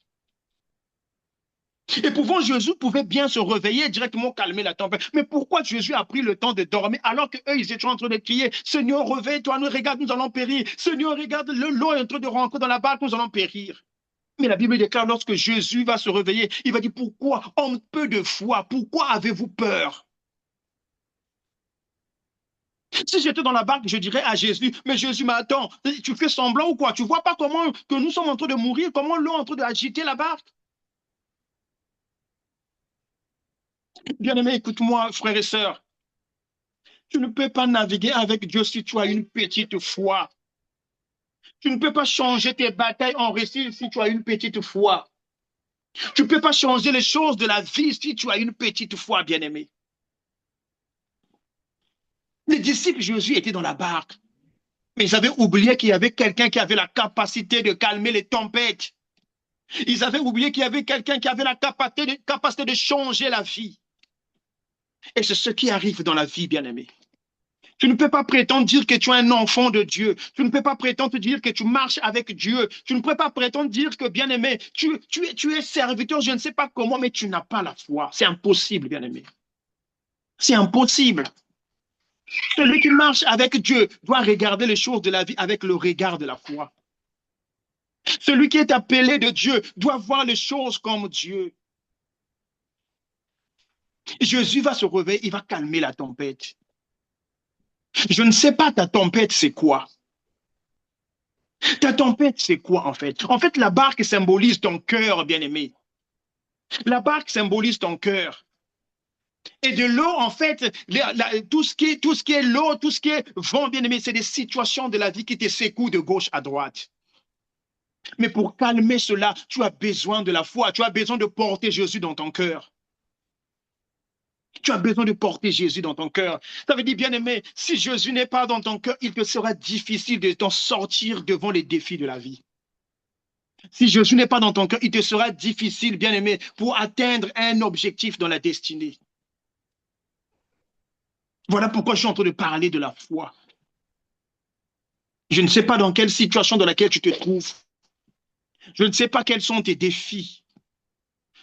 Et pourtant, Jésus pouvait bien se réveiller, directement calmer la tempête. Mais pourquoi Jésus a pris le temps de dormir alors qu'eux, ils étaient en train de crier, Seigneur, réveille-toi, nous regarde, nous allons périr. Seigneur, regarde, l'eau est en train de rentrer dans la barque, nous allons périr. Mais la Bible déclare, lorsque Jésus va se réveiller, il va dire, pourquoi, en peu de foi, pourquoi avez-vous peur? Si j'étais dans la barque, je dirais à Jésus, mais Jésus m'attend, tu fais semblant ou quoi? Tu vois pas comment que nous sommes en train de mourir, comment l'eau est en train d'agiter la barque? Bien-aimé, écoute-moi, frères et sœurs. Tu ne peux pas naviguer avec Dieu si tu as une petite foi. Tu ne peux pas changer tes batailles en récit si tu as une petite foi. Tu ne peux pas changer les choses de la vie si tu as une petite foi, bien-aimé. Les disciples Jésus étaient dans la barque, mais ils avaient oublié qu'il y avait quelqu'un qui avait la capacité de calmer les tempêtes. Ils avaient oublié qu'il y avait quelqu'un qui avait la capacité de changer la vie. Et c'est ce qui arrive dans la vie, bien-aimé. Tu ne peux pas prétendre dire que tu es un enfant de Dieu. Tu ne peux pas prétendre dire que tu marches avec Dieu. Tu ne peux pas prétendre dire que, bien-aimé, tu es serviteur, je ne sais pas comment, mais tu n'as pas la foi. C'est impossible, bien-aimé. C'est impossible. Celui qui marche avec Dieu doit regarder les choses de la vie avec le regard de la foi. Celui qui est appelé de Dieu doit voir les choses comme Dieu. Jésus va se réveiller, il va calmer la tempête. Je ne sais pas ta tempête, c'est quoi? Ta tempête, c'est quoi en fait? En fait, la barque symbolise ton cœur, bien-aimé. La barque symbolise ton cœur. Et de l'eau, en fait, tout ce qui est l'eau, tout ce qui est vent, bien-aimé, c'est des situations de la vie qui te secouent de gauche à droite. Mais pour calmer cela, tu as besoin de la foi, tu as besoin de porter Jésus dans ton cœur. Tu as besoin de porter Jésus dans ton cœur. Ça veut dire, bien-aimé, si Jésus n'est pas dans ton cœur, il te sera difficile de t'en sortir devant les défis de la vie. Si Jésus n'est pas dans ton cœur, il te sera difficile, bien-aimé, pour atteindre un objectif dans la destinée. Voilà pourquoi je suis en train de parler de la foi. Je ne sais pas dans quelle situation dans laquelle tu te trouves. Je ne sais pas quels sont tes défis.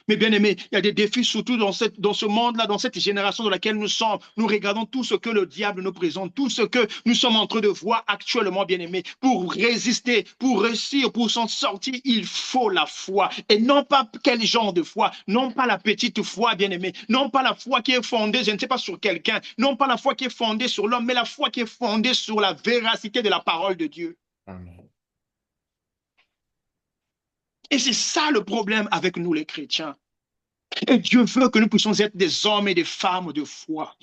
Mais bien aimé, il y a des défis surtout dans ce monde-là, dans cette génération dans laquelle nous sommes. Nous regardons tout ce que le diable nous présente, tout ce que nous sommes en train de voir actuellement, bien aimé. Pour résister, pour réussir, pour s'en sortir, il faut la foi. Et non pas quel genre de foi, non pas la petite foi, bien aimé, non pas la foi qui est fondée, je ne sais pas sur quelqu'un, non pas la foi qui est fondée sur l'homme, mais la foi qui est fondée sur la véracité de la parole de Dieu. Amen. Et c'est ça le problème avec nous les chrétiens. Et Dieu veut que nous puissions être des hommes et des femmes de foi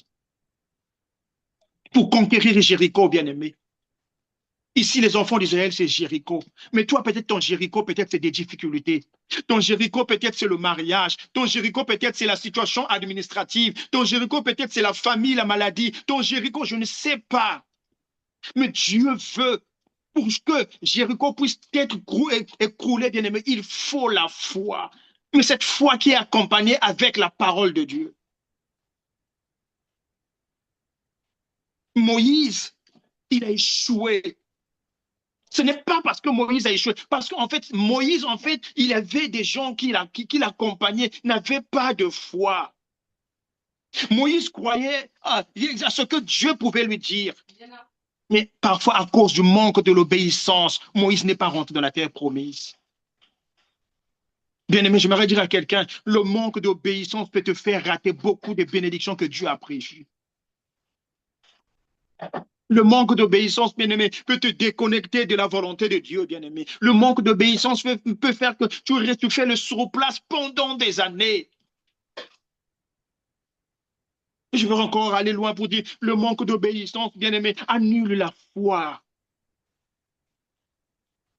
pour conquérir Jéricho, bien-aimé. Ici, les enfants d'Israël, c'est Jéricho. Mais toi, peut-être ton Jéricho, peut-être c'est des difficultés. Ton Jéricho, peut-être c'est le mariage. Ton Jéricho, peut-être c'est la situation administrative. Ton Jéricho, peut-être c'est la famille, la maladie. Ton Jéricho, je ne sais pas. Mais Dieu veut pour que Jéricho puisse être écroulé, bien-aimé. Il faut la foi. Mais cette foi qui est accompagnée avec la parole de Dieu. Moïse, il a échoué. Ce n'est pas parce que Moïse a échoué, parce qu'en fait, Moïse, en fait, il y avait des gens qui l'accompagnaient, n'avaient pas de foi. Moïse croyait à ce que Dieu pouvait lui dire. Mais parfois, à cause du manque de l'obéissance, Moïse n'est pas rentré dans la terre promise. Bien-aimé, j'aimerais dire à quelqu'un, le manque d'obéissance peut te faire rater beaucoup de bénédictions que Dieu a prévues. Le manque d'obéissance, bien-aimé, peut te déconnecter de la volonté de Dieu, bien-aimé. Le manque d'obéissance peut faire que tu fais le surplace pendant des années. Je veux encore aller loin pour dire, le manque d'obéissance, bien-aimé, annule la foi.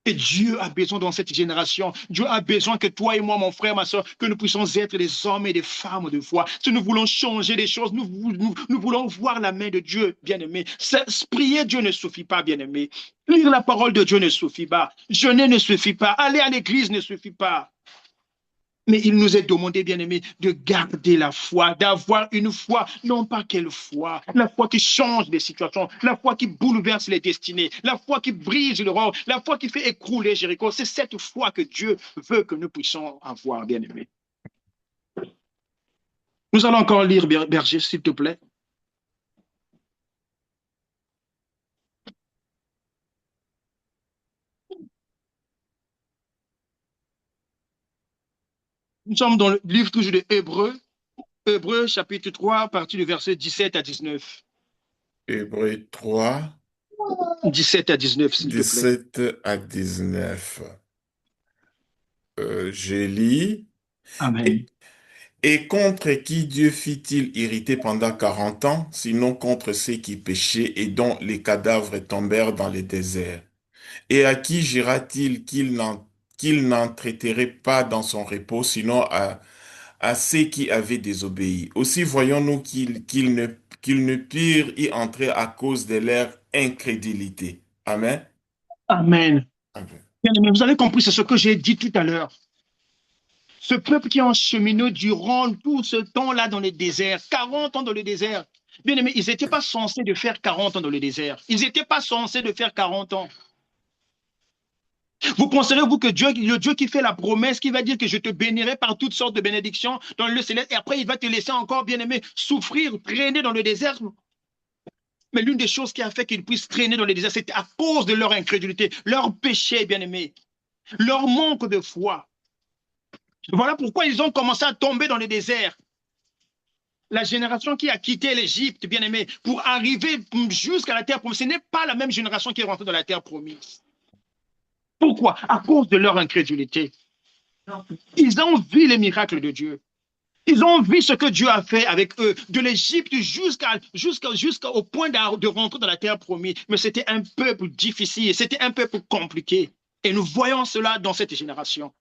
Et Dieu a besoin dans cette génération, Dieu a besoin que toi et moi, mon frère, ma soeur, que nous puissions être des hommes et des femmes de foi. Si nous voulons changer les choses, nous voulons voir la main de Dieu, bien-aimé. Prier Dieu ne suffit pas, bien-aimé. Lire la parole de Dieu ne suffit pas. Jeûner ne suffit pas. Aller à l'église ne suffit pas. Mais il nous est demandé, bien-aimés, de garder la foi, d'avoir une foi, non pas quelle foi, la foi qui change les situations, la foi qui bouleverse les destinées, la foi qui brise le roi, la foi qui fait écrouler Jéricho. C'est cette foi que Dieu veut que nous puissions avoir, bien-aimés. Nous allons encore lire, Berger, s'il te plaît. Nous sommes dans le livre toujours de Hébreux, Hébreux chapitre 3, à partir du verset 17 à 19. Hébreux 3, 17 à 19, s'il te plaît. 17 à 19. Je lis. Et, Amen. et contre qui Dieu fit-il irriter pendant 40 ans, sinon contre ceux qui péchaient et dont les cadavres tombèrent dans les déserts? Et à qui jura-t-il qu'il n'en traiterait pas dans son repos, sinon à ceux qui avaient désobéi? Aussi voyons-nous qu'ils ne purent y entrer à cause de leur incrédulité. Amen. Amen. Amen. Bien-aimés, vous avez compris, c'est ce que j'ai dit tout à l'heure. Ce peuple qui a cheminé durant tout ce temps-là dans le désert, 40 ans dans le désert. Bien aimé, ils n'étaient pas censés de faire 40 ans dans le désert. Ils n'étaient pas censés de faire 40 ans. Vous considérez-vous que Dieu, le Dieu qui fait la promesse, qui va dire que je te bénirai par toutes sortes de bénédictions dans le céleste, et après il va te laisser encore, bien aimé, souffrir, traîner dans le désert. Mais l'une des choses qui a fait qu'ils puissent traîner dans le désert, c'était à cause de leur incrédulité, leur péché, bien aimé, leur manque de foi. Voilà pourquoi ils ont commencé à tomber dans le désert. La génération qui a quitté l'Égypte, bien aimé, pour arriver jusqu'à la terre promise, ce n'est pas la même génération qui est rentrée dans la terre promise. Pourquoi? À cause de leur incrédulité. Ils ont vu les miracles de Dieu. Ils ont vu ce que Dieu a fait avec eux, de l'Égypte jusqu'au point de rentrer dans la terre promise. Mais c'était un peuple difficile, c'était un peuple compliqué. Et nous voyons cela dans cette génération.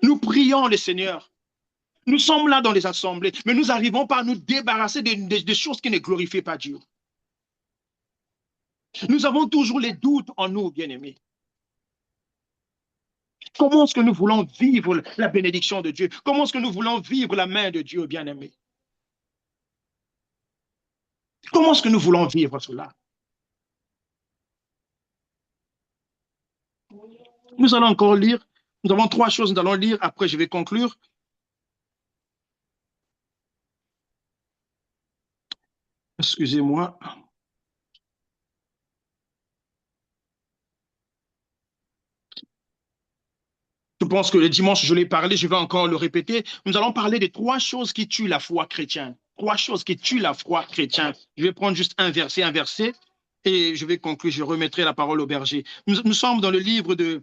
Nous prions le Seigneur. Nous sommes là dans les assemblées, mais nous n'arrivons pas à nous débarrasser des choses qui ne glorifient pas Dieu. Nous avons toujours les doutes en nous, bien-aimés. Comment est-ce que nous voulons vivre la bénédiction de Dieu? Comment est-ce que nous voulons vivre la main de Dieu, bien-aimés? Comment est-ce que nous voulons vivre cela? Nous allons encore lire. Nous avons trois choses, nous allons lire. Après, je vais conclure. Excusez-moi. Je pense que le dimanche, je l'ai parlé, je vais encore le répéter. Nous allons parler des trois choses qui tuent la foi chrétienne. Trois choses qui tuent la foi chrétienne. Je vais prendre juste un verset, et je vais conclure. Je remettrai la parole au berger. Nous sommes dans le livre de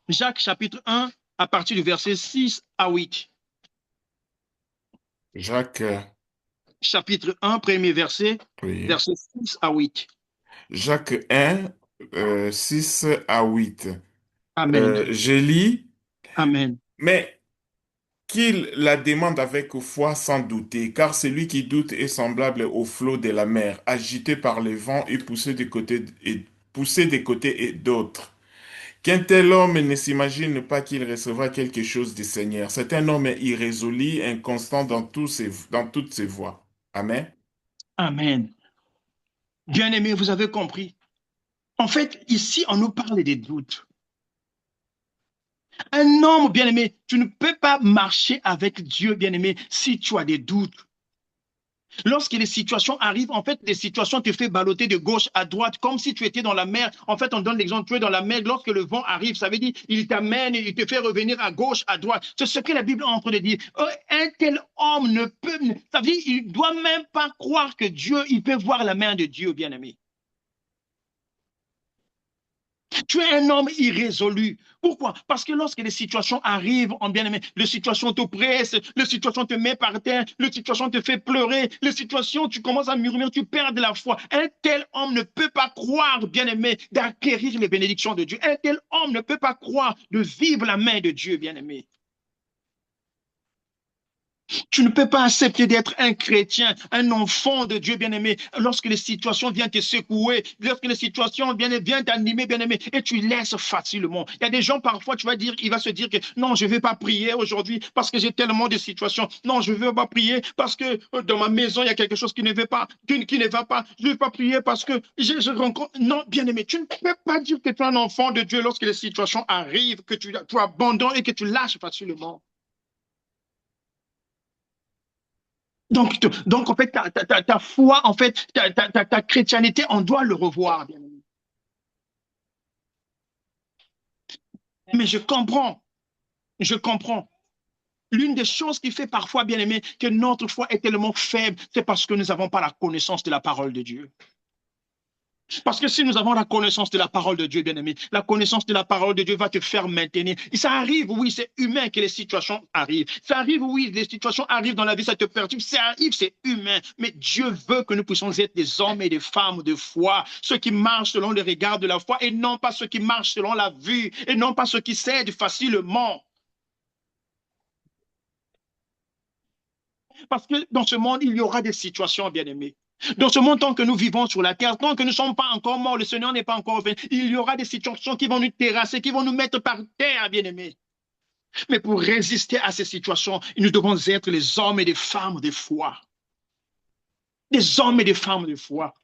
Jacques, chapitre 1, à partir du verset 6 à 8. Jacques, Chapitre 1, premier verset, oui. verset 6 à 8. Jacques 1, 6 à 8. Amen. Je lis, Amen. mais qu'il la demande avec foi sans douter, car celui qui doute est semblable au flot de la mer, agité par le vent et poussé des côtés et d'autres. Qu'un tel homme ne s'imagine pas qu'il recevra quelque chose du Seigneur. C'est un homme irrésolu, inconstant dans toutes ses voies. Amen. Amen. Bien-aimés, vous avez compris. En fait, ici, on nous parle des doutes. Un homme, bien-aimé, tu ne peux pas marcher avec Dieu, bien-aimé, si tu as des doutes. Lorsque les situations arrivent, en fait, les situations te font balloter de gauche à droite, comme si tu étais dans la mer. En fait, on donne l'exemple, tu es dans la mer, lorsque le vent arrive, ça veut dire, il t'amène, il te fait revenir à gauche, à droite. C'est ce que la Bible est en train de dire. Un tel homme ne peut, ça veut dire, il ne doit même pas croire que Dieu, il peut voir la main de Dieu, bien-aimé. Tu es un homme irrésolu. Pourquoi? Parce que lorsque les situations arrivent, en bien-aimé, les situations t'oppressent, les situations te mettent par terre, les situations te fait pleurer, les situations, tu commences à murmurer, tu perds de la foi. Un tel homme ne peut pas croire, bien-aimé, d'acquérir les bénédictions de Dieu. Un tel homme ne peut pas croire de vivre la main de Dieu, bien-aimé. Tu ne peux pas accepter d'être un chrétien, un enfant de Dieu bien-aimé, lorsque les situations viennent te secouer, lorsque les situations viennent t'animer bien-aimé, et tu laisses facilement. Il y a des gens, parfois, tu vas dire, il va se dire que non, je ne vais pas prier aujourd'hui parce que j'ai tellement de situations. Non, je ne veux pas prier parce que dans ma maison, il y a quelque chose qui ne va pas, qui ne va pas. Je ne veux pas prier parce que je rencontre... Non, bien-aimé, tu ne peux pas dire que tu es un enfant de Dieu lorsque les situations arrivent, que tu abandonnes et que tu lâches facilement. Donc, en fait, ta foi, en fait, ta chrétienté, on doit le revoir, bien aimé. Mais je comprends. L'une des choses qui fait parfois, bien aimé, que notre foi est tellement faible, c'est parce que nous n'avons pas la connaissance de la parole de Dieu. Parce que si nous avons la connaissance de la parole de Dieu, bien-aimé, la connaissance de la parole de Dieu va te faire maintenir. Et ça arrive, oui, c'est humain que les situations arrivent. Ça arrive, oui, les situations arrivent dans la vie, ça te perturbe. Ça arrive, c'est humain. Mais Dieu veut que nous puissions être des hommes et des femmes de foi, ceux qui marchent selon le regard de la foi et non pas ceux qui marchent selon la vue et non pas ceux qui cèdent facilement. Parce que dans ce monde, il y aura des situations, bien-aimés. Dans ce monde, tant que nous vivons sur la terre, tant que nous ne sommes pas encore morts, le Seigneur n'est pas encore venu, il y aura des situations qui vont nous terrasser, qui vont nous mettre par terre, bien-aimés. Mais pour résister à ces situations, nous devons être les hommes et les femmes de foi. Des hommes et des femmes de foi.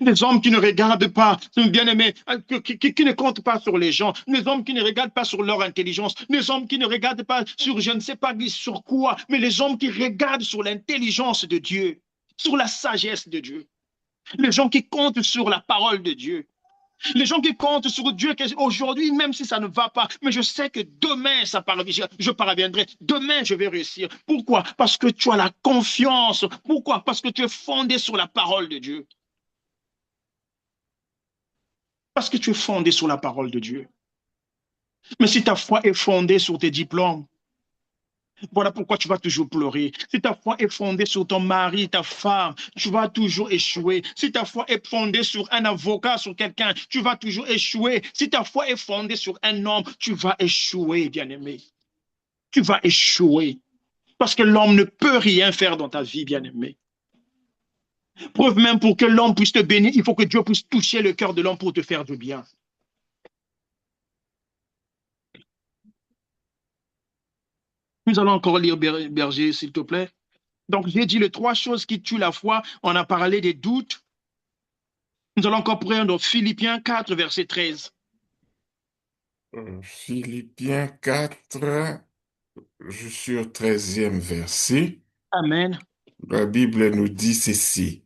Des hommes qui ne regardent pas, bien-aimés, qui ne comptent pas sur les gens, des hommes qui ne regardent pas sur leur intelligence, des hommes qui ne regardent pas sur je ne sais pas sur quoi, mais les hommes qui regardent sur l'intelligence de Dieu, sur la sagesse de Dieu, les gens qui comptent sur la parole de Dieu, les gens qui comptent sur Dieu aujourd'hui, même si ça ne va pas, mais je sais que demain, je parviendrai, demain, je vais réussir. Pourquoi? Parce que tu as la confiance. Pourquoi? Parce que tu es fondé sur la parole de Dieu. Parce que tu es fondé sur la parole de Dieu. Mais si ta foi est fondée sur tes diplômes, voilà pourquoi tu vas toujours pleurer. Si ta foi est fondée sur ton mari, ta femme, tu vas toujours échouer. Si ta foi est fondée sur un avocat, sur quelqu'un, tu vas toujours échouer. Si ta foi est fondée sur un homme, tu vas échouer, bien-aimé. Tu vas échouer. Parce que l'homme ne peut rien faire dans ta vie, bien-aimé. Preuve même pour que l'homme puisse te bénir, il faut que Dieu puisse toucher le cœur de l'homme pour te faire du bien. Nous allons encore lire Berger, s'il te plaît. Donc, j'ai dit les trois choses qui tuent la foi. On a parlé des doutes. Nous allons encore prendre Philippiens 4, verset 13. Philippiens 4, je suis au 13e verset. Amen. La Bible nous dit ceci.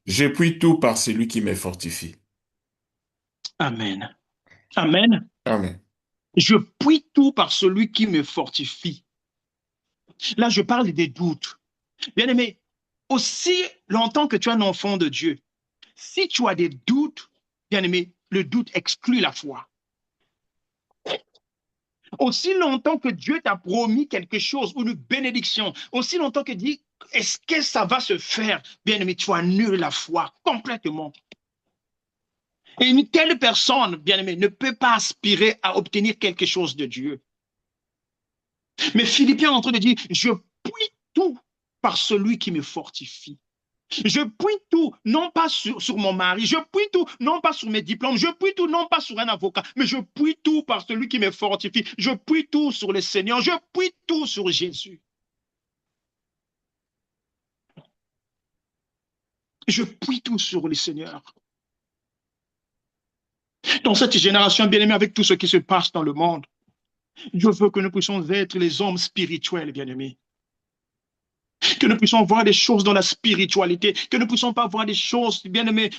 Je puis tout par celui qui me fortifie. Amen. Amen. Amen. Je puis tout par celui qui me fortifie. Là, je parle des doutes. Bien aimé, aussi longtemps que tu es un enfant de Dieu, si tu as des doutes, bien aimé, le doute exclut la foi. Aussi longtemps que Dieu t'a promis quelque chose ou une bénédiction, aussi longtemps que dit, est-ce que ça va se faire? Bien aimé, tu annules la foi complètement. Et une telle personne, bien aimé, ne peut pas aspirer à obtenir quelque chose de Dieu. Mais Philippiens est en train de dire, je puis tout par celui qui me fortifie. Je puis tout, non pas sur mon mari, je puis tout, non pas sur mes diplômes, je puis tout, non pas sur un avocat, mais je puis tout par celui qui me fortifie. Je puis tout sur le Seigneur, je puis tout sur Jésus. Je puis tout sur le Seigneur. Dans cette génération, bien aimée, avec tout ce qui se passe dans le monde, Dieu veut que nous puissions être les hommes spirituels, bien aimés. Que nous puissions voir des choses dans la spiritualité, que nous ne puissions pas voir des choses, bien-aimés,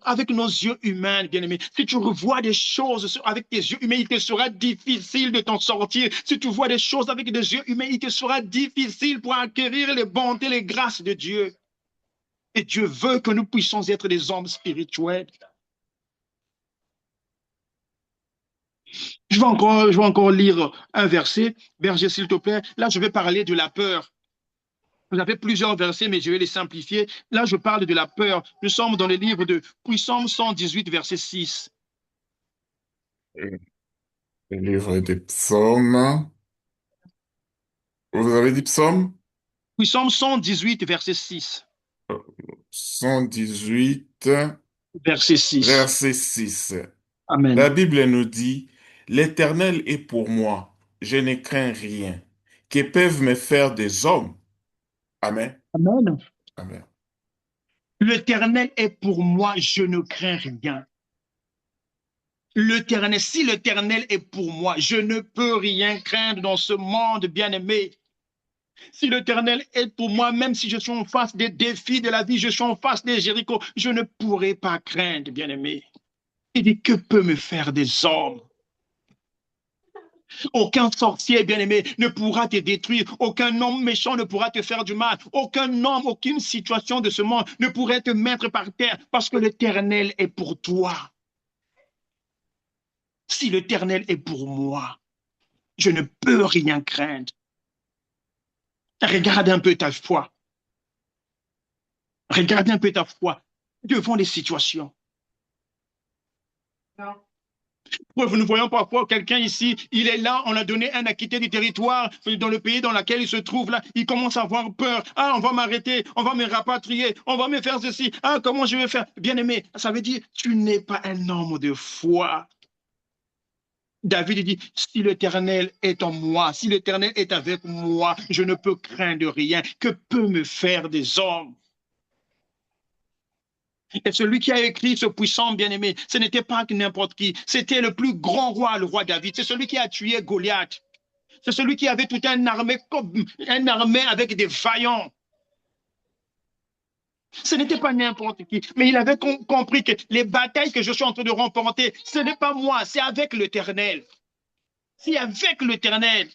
avec nos yeux humains, bien-aimés. Si tu revois des choses avec tes yeux humains, il te sera difficile de t'en sortir. Si tu vois des choses avec des yeux humains, il te sera difficile pour acquérir les bontés, les grâces de Dieu. Et Dieu veut que nous puissions être des hommes spirituels. Je vais encore lire un verset. Berger, s'il te plaît. Là, je vais parler de la peur. Vous avez plusieurs versets, mais je vais les simplifier. Là, je parle de la peur. Nous sommes dans le livre de Psalm 118, verset 6. Le livre des psaumes. Vous avez dit psaume? Psalm 118, verset 6. 118, Verset 6. verset 6. La Amen. Bible nous dit, l'Éternel est pour moi, je ne crains rien. Que peuvent me faire des hommes? Amen. Amen. Amen. L'Éternel est pour moi, je ne crains rien. L'Éternel, si l'Éternel est pour moi, je ne peux rien craindre dans ce monde bien-aimé. Si l'Éternel est pour moi, même si je suis en face des défis de la vie, je suis en face des Jéricho, je ne pourrai pas craindre, bien-aimé. Il dit, que peut me faire des hommes? Aucun sorcier, bien-aimé, ne pourra te détruire. Aucun homme méchant ne pourra te faire du mal. Aucun homme, aucune situation de ce monde ne pourrait te mettre par terre parce que l'Éternel est pour toi. Si l'Éternel est pour moi, je ne peux rien craindre. Regarde un peu ta foi. Regarde un peu ta foi devant les situations. Nous voyons parfois quelqu'un ici, il est là, on a donné un acquitté du territoire dans le pays dans lequel il se trouve là, il commence à avoir peur. Ah, on va m'arrêter, on va me rapatrier, on va me faire ceci. Ah, comment je vais faire? Bien-aimé, ça veut dire, tu n'es pas un homme de foi. David dit, si l'Éternel est en moi, si l'Éternel est avec moi, je ne peux craindre rien. Que peut me faire des hommes? Et celui qui a écrit ce puissant bien-aimé, ce n'était pas n'importe qui, c'était le plus grand roi, le roi David. C'est celui qui a tué Goliath. C'est celui qui avait toute une armée avec des vaillants. Ce n'était pas n'importe qui, mais il avait compris que les batailles que je suis en train de remporter, ce n'est pas moi, c'est avec l'Éternel. C'est avec l'Éternel.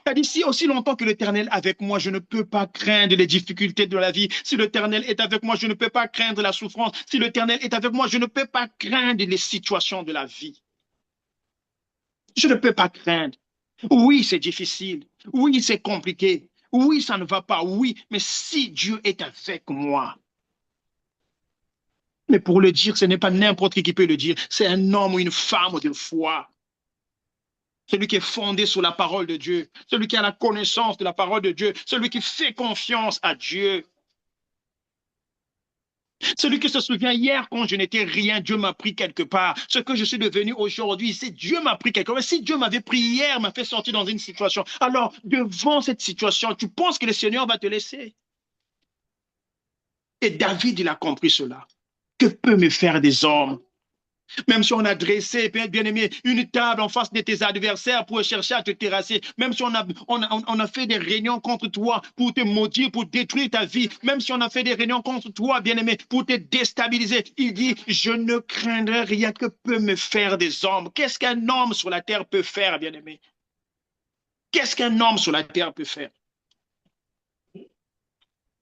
C'est-à-dire, si aussi longtemps que l'Éternel est avec moi, je ne peux pas craindre les difficultés de la vie. Si l'Éternel est avec moi, je ne peux pas craindre la souffrance. Si l'Éternel est avec moi, je ne peux pas craindre les situations de la vie. Je ne peux pas craindre. Oui, c'est difficile. Oui, c'est compliqué. Oui, ça ne va pas. Oui, mais si Dieu est avec moi, mais pour le dire, ce n'est pas n'importe qui peut le dire. C'est un homme ou une femme de foi. Celui qui est fondé sur la parole de Dieu, celui qui a la connaissance de la parole de Dieu, celui qui fait confiance à Dieu. Celui qui se souvient hier quand je n'étais rien, Dieu m'a pris quelque part. Ce que je suis devenu aujourd'hui, c'est Dieu m'a pris quelque part. Si Dieu m'avait pris hier, m'a fait sortir dans une situation, alors devant cette situation, tu penses que le Seigneur va te laisser? Et David, il a compris cela. Que peut me faire des hommes? Même si on a dressé, bien aimé, une table en face de tes adversaires pour chercher à te terrasser, même si on a fait des réunions contre toi pour te maudire, pour détruire ta vie, même si on a fait des réunions contre toi, bien aimé, pour te déstabiliser, il dit, je ne craindrai rien. Que peut me faire des hommes? Qu'est-ce qu'un homme sur la terre peut faire, bien aimé? Qu'est-ce qu'un homme sur la terre peut faire?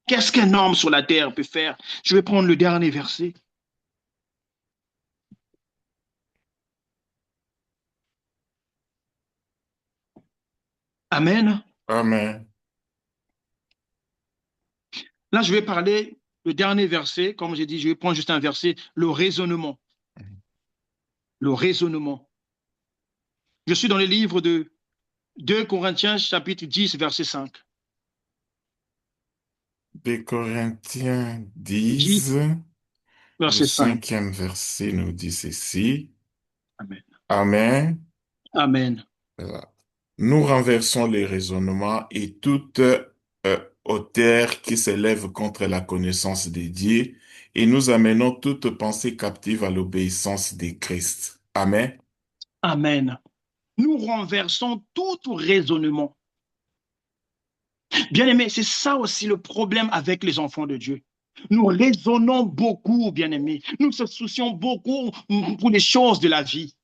Qu'est-ce qu'un homme sur la terre peut faire? Je vais prendre le dernier verset. Amen. Amen. Là, je vais parler le dernier verset, comme j'ai dit, je vais prendre juste un verset, le raisonnement. Le raisonnement. Je suis dans le livre de 2 Corinthiens, chapitre 10, verset 5. Des Corinthiens 10, 10, le verset 5. cinquième verset nous dit ceci. Amen. Amen. Amen. Voilà. Nous renversons les raisonnements et toute hauteur qui s'élève contre la connaissance de Dieu et nous amenons toute pensée captive à l'obéissance de Christ. Amen. Amen. Nous renversons tout raisonnement. Bien aimé, c'est ça aussi le problème avec les enfants de Dieu. Nous raisonnons beaucoup, bien aimé. Nous se soucions beaucoup pour les choses de la vie.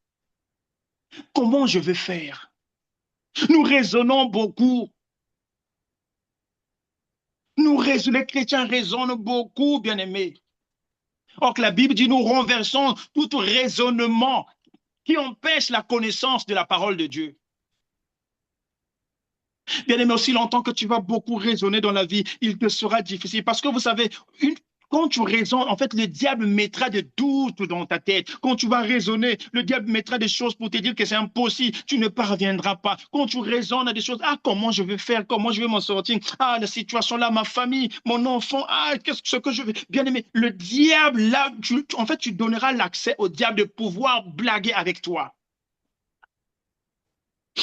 Comment je vais faire? Nous raisonnons beaucoup. Les chrétiens raisonnent beaucoup, bien aimés. Or que la Bible dit, nous renversons tout raisonnement qui empêchent la connaissance de la parole de Dieu. Bien aimé, aussi longtemps que tu vas beaucoup raisonner dans la vie, il te sera difficile. Parce que vous savez, quand tu raisonnes, en fait, le diable mettra des doutes dans ta tête. Quand tu vas raisonner, le diable mettra des choses pour te dire que c'est impossible, tu ne parviendras pas. Quand tu raisonnes à des choses, ah, comment je vais faire, comment je vais m'en sortir, ah, la situation là, ma famille, mon enfant, ah, ce que je vais. Bien aimé, le diable là, en fait, tu donneras l'accès au diable de pouvoir blaguer avec toi.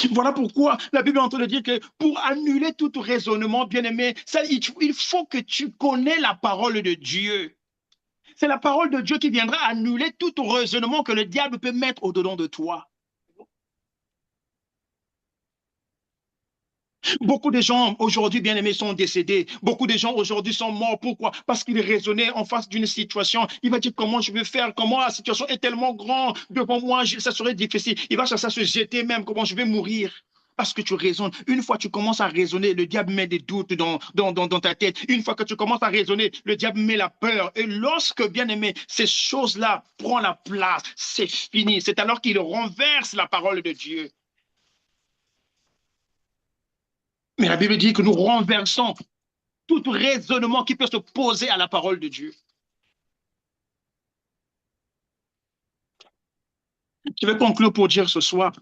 Voilà pourquoi la Bible est en train de dire que pour annuler tout raisonnement, bien-aimé, il faut que tu connais la parole de Dieu. C'est la parole de Dieu qui viendra annuler tout raisonnement que le diable peut mettre au-dedans de toi. Beaucoup de gens aujourd'hui, bien-aimés, sont décédés. Beaucoup de gens aujourd'hui sont morts. Pourquoi? Parce qu'ils raisonnaient en face d'une situation. Il va dire comment je vais faire, comment la situation est tellement grande devant moi, ça serait difficile. Il va chercher à se jeter même, comment je vais mourir. Parce que tu raisonnes. Une fois que tu commences à raisonner, le diable met des doutes dans ta tête. Une fois que tu commences à raisonner, le diable met la peur. Et lorsque, bien aimé, ces choses-là prennent la place, c'est fini. C'est alors qu'il renverse la parole de Dieu. Mais la Bible dit que nous renversons tout raisonnement qui peut se poser à la parole de Dieu. Je vais conclure pour dire ce soir,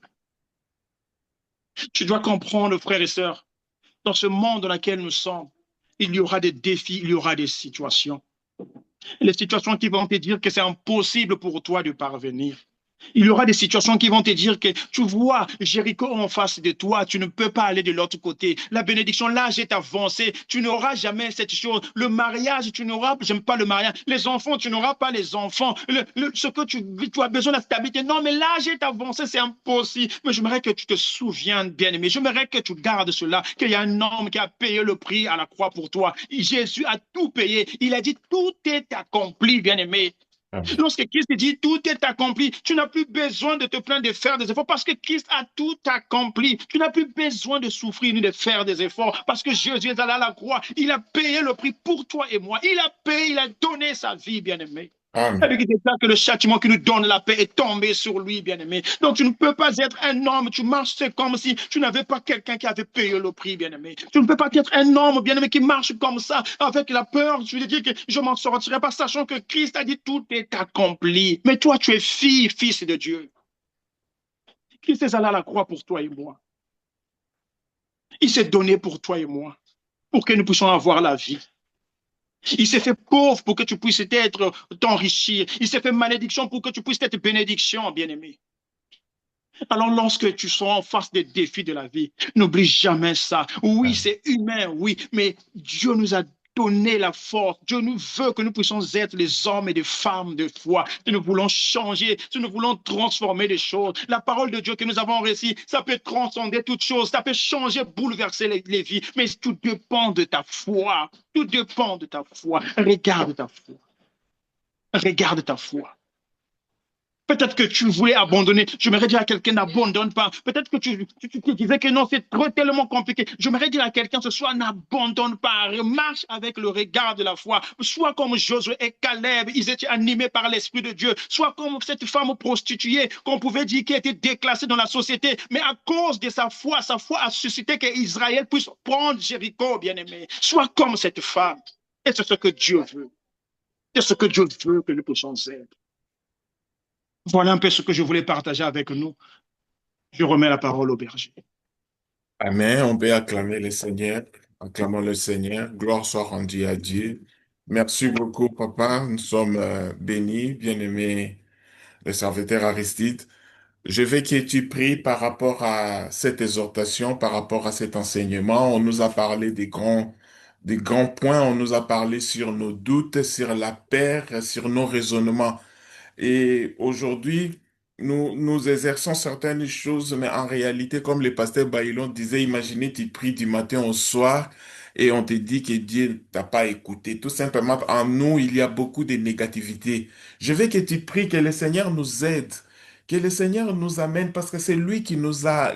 tu dois comprendre, frères et sœurs, dans ce monde dans lequel nous sommes, il y aura des défis, il y aura des situations. Les situations qui vont te dire que c'est impossible pour toi de parvenir. Il y aura des situations qui vont te dire que tu vois Jéricho en face de toi, tu ne peux pas aller de l'autre côté. La bénédiction, l'âge est avancé, tu n'auras jamais cette chose. Le mariage, tu n'auras, j'aime pas le mariage. Les enfants, tu n'auras pas les enfants. Ce que tu as besoin de la stabilité. Non, mais l'âge est avancé, c'est impossible. Mais j'aimerais que tu te souviennes, bien-aimé. J'aimerais que tu gardes cela, qu'il y a un homme qui a payé le prix à la croix pour toi. Jésus a tout payé. Il a dit, tout est accompli, bien-aimé. Amen. Lorsque Christ dit tout est accompli, tu n'as plus besoin de te plaindre de faire des efforts parce que Christ a tout accompli. Tu n'as plus besoin de souffrir ni de faire des efforts parce que Jésus est allé à la croix. Il a payé le prix pour toi et moi. Il a payé, il a donné sa vie, bien-aimé. Amen. Avec des cas que le châtiment qui nous donne la paix est tombé sur lui, bien-aimé. Donc tu ne peux pas être un homme, tu marches, c'est comme si tu n'avais pas quelqu'un qui avait payé le prix, bien-aimé. Tu ne peux pas être un homme, bien-aimé, qui marche comme ça, avec la peur, tu veux dire que je m'en sortirai pas, sachant que Christ a dit tout est accompli. Mais toi, tu es fille, fils de Dieu. Christ est allé à la croix pour toi et moi. Il s'est donné pour toi et moi, pour que nous puissions avoir la vie. Il s'est fait pauvre pour que tu puisses t'enrichir. Il s'est fait malédiction pour que tu puisses être bénédiction, bien-aimé. Alors, lorsque tu seras en face des défis de la vie, n'oublie jamais ça. Oui, Amen. c'est humain, oui, mais Dieu nous a donné la force. Dieu nous veut que nous puissions être les hommes et les femmes de foi. Si nous voulons changer, si nous voulons transformer les choses, la parole de Dieu que nous avons réussi, ça peut transcender toutes choses, ça peut changer, bouleverser les vies, mais tout dépend de ta foi. Tout dépend de ta foi. Regarde ta foi. Regarde ta foi. Peut-être que tu voulais abandonner. J'aimerais dire à quelqu'un n'abandonne pas. Peut-être que tu disais que non, c'est trop tellement compliqué. J'aimerais dire à quelqu'un ce soir n'abandonne pas. Marche avec le regard de la foi. Sois comme Josué et Caleb. Ils étaient animés par l'Esprit de Dieu. Sois comme cette femme prostituée qu'on pouvait dire qui était déclassée dans la société. Mais à cause de sa foi a suscité qu'Israël puisse prendre Jéricho, bien-aimé. Sois comme cette femme. Et c'est ce que Dieu veut. C'est ce que Dieu veut que nous puissions être. Voilà un peu ce que je voulais partager avec nous. Je remets la parole au berger. Amen. On peut acclamer le Seigneur. Acclamons le Seigneur. Gloire soit rendue à Dieu. Merci beaucoup, papa. Nous sommes bénis, bien-aimés, le serviteur Aristide. Je veux que tu pries par rapport à cette exhortation, par rapport à cet enseignement. On nous a parlé des grands points. On nous a parlé sur nos doutes, sur la peur, sur nos raisonnements. Et aujourd'hui, nous exerçons certaines choses, mais en réalité, comme le pasteur Baïlon disait, imaginez, tu pries du matin au soir et on te dit que Dieu t'a pas écouté. Tout simplement, en nous, il y a beaucoup de négativité. Je veux que tu pries que le Seigneur nous aide, Que le Seigneur nous amène parce que c'est lui qui nous a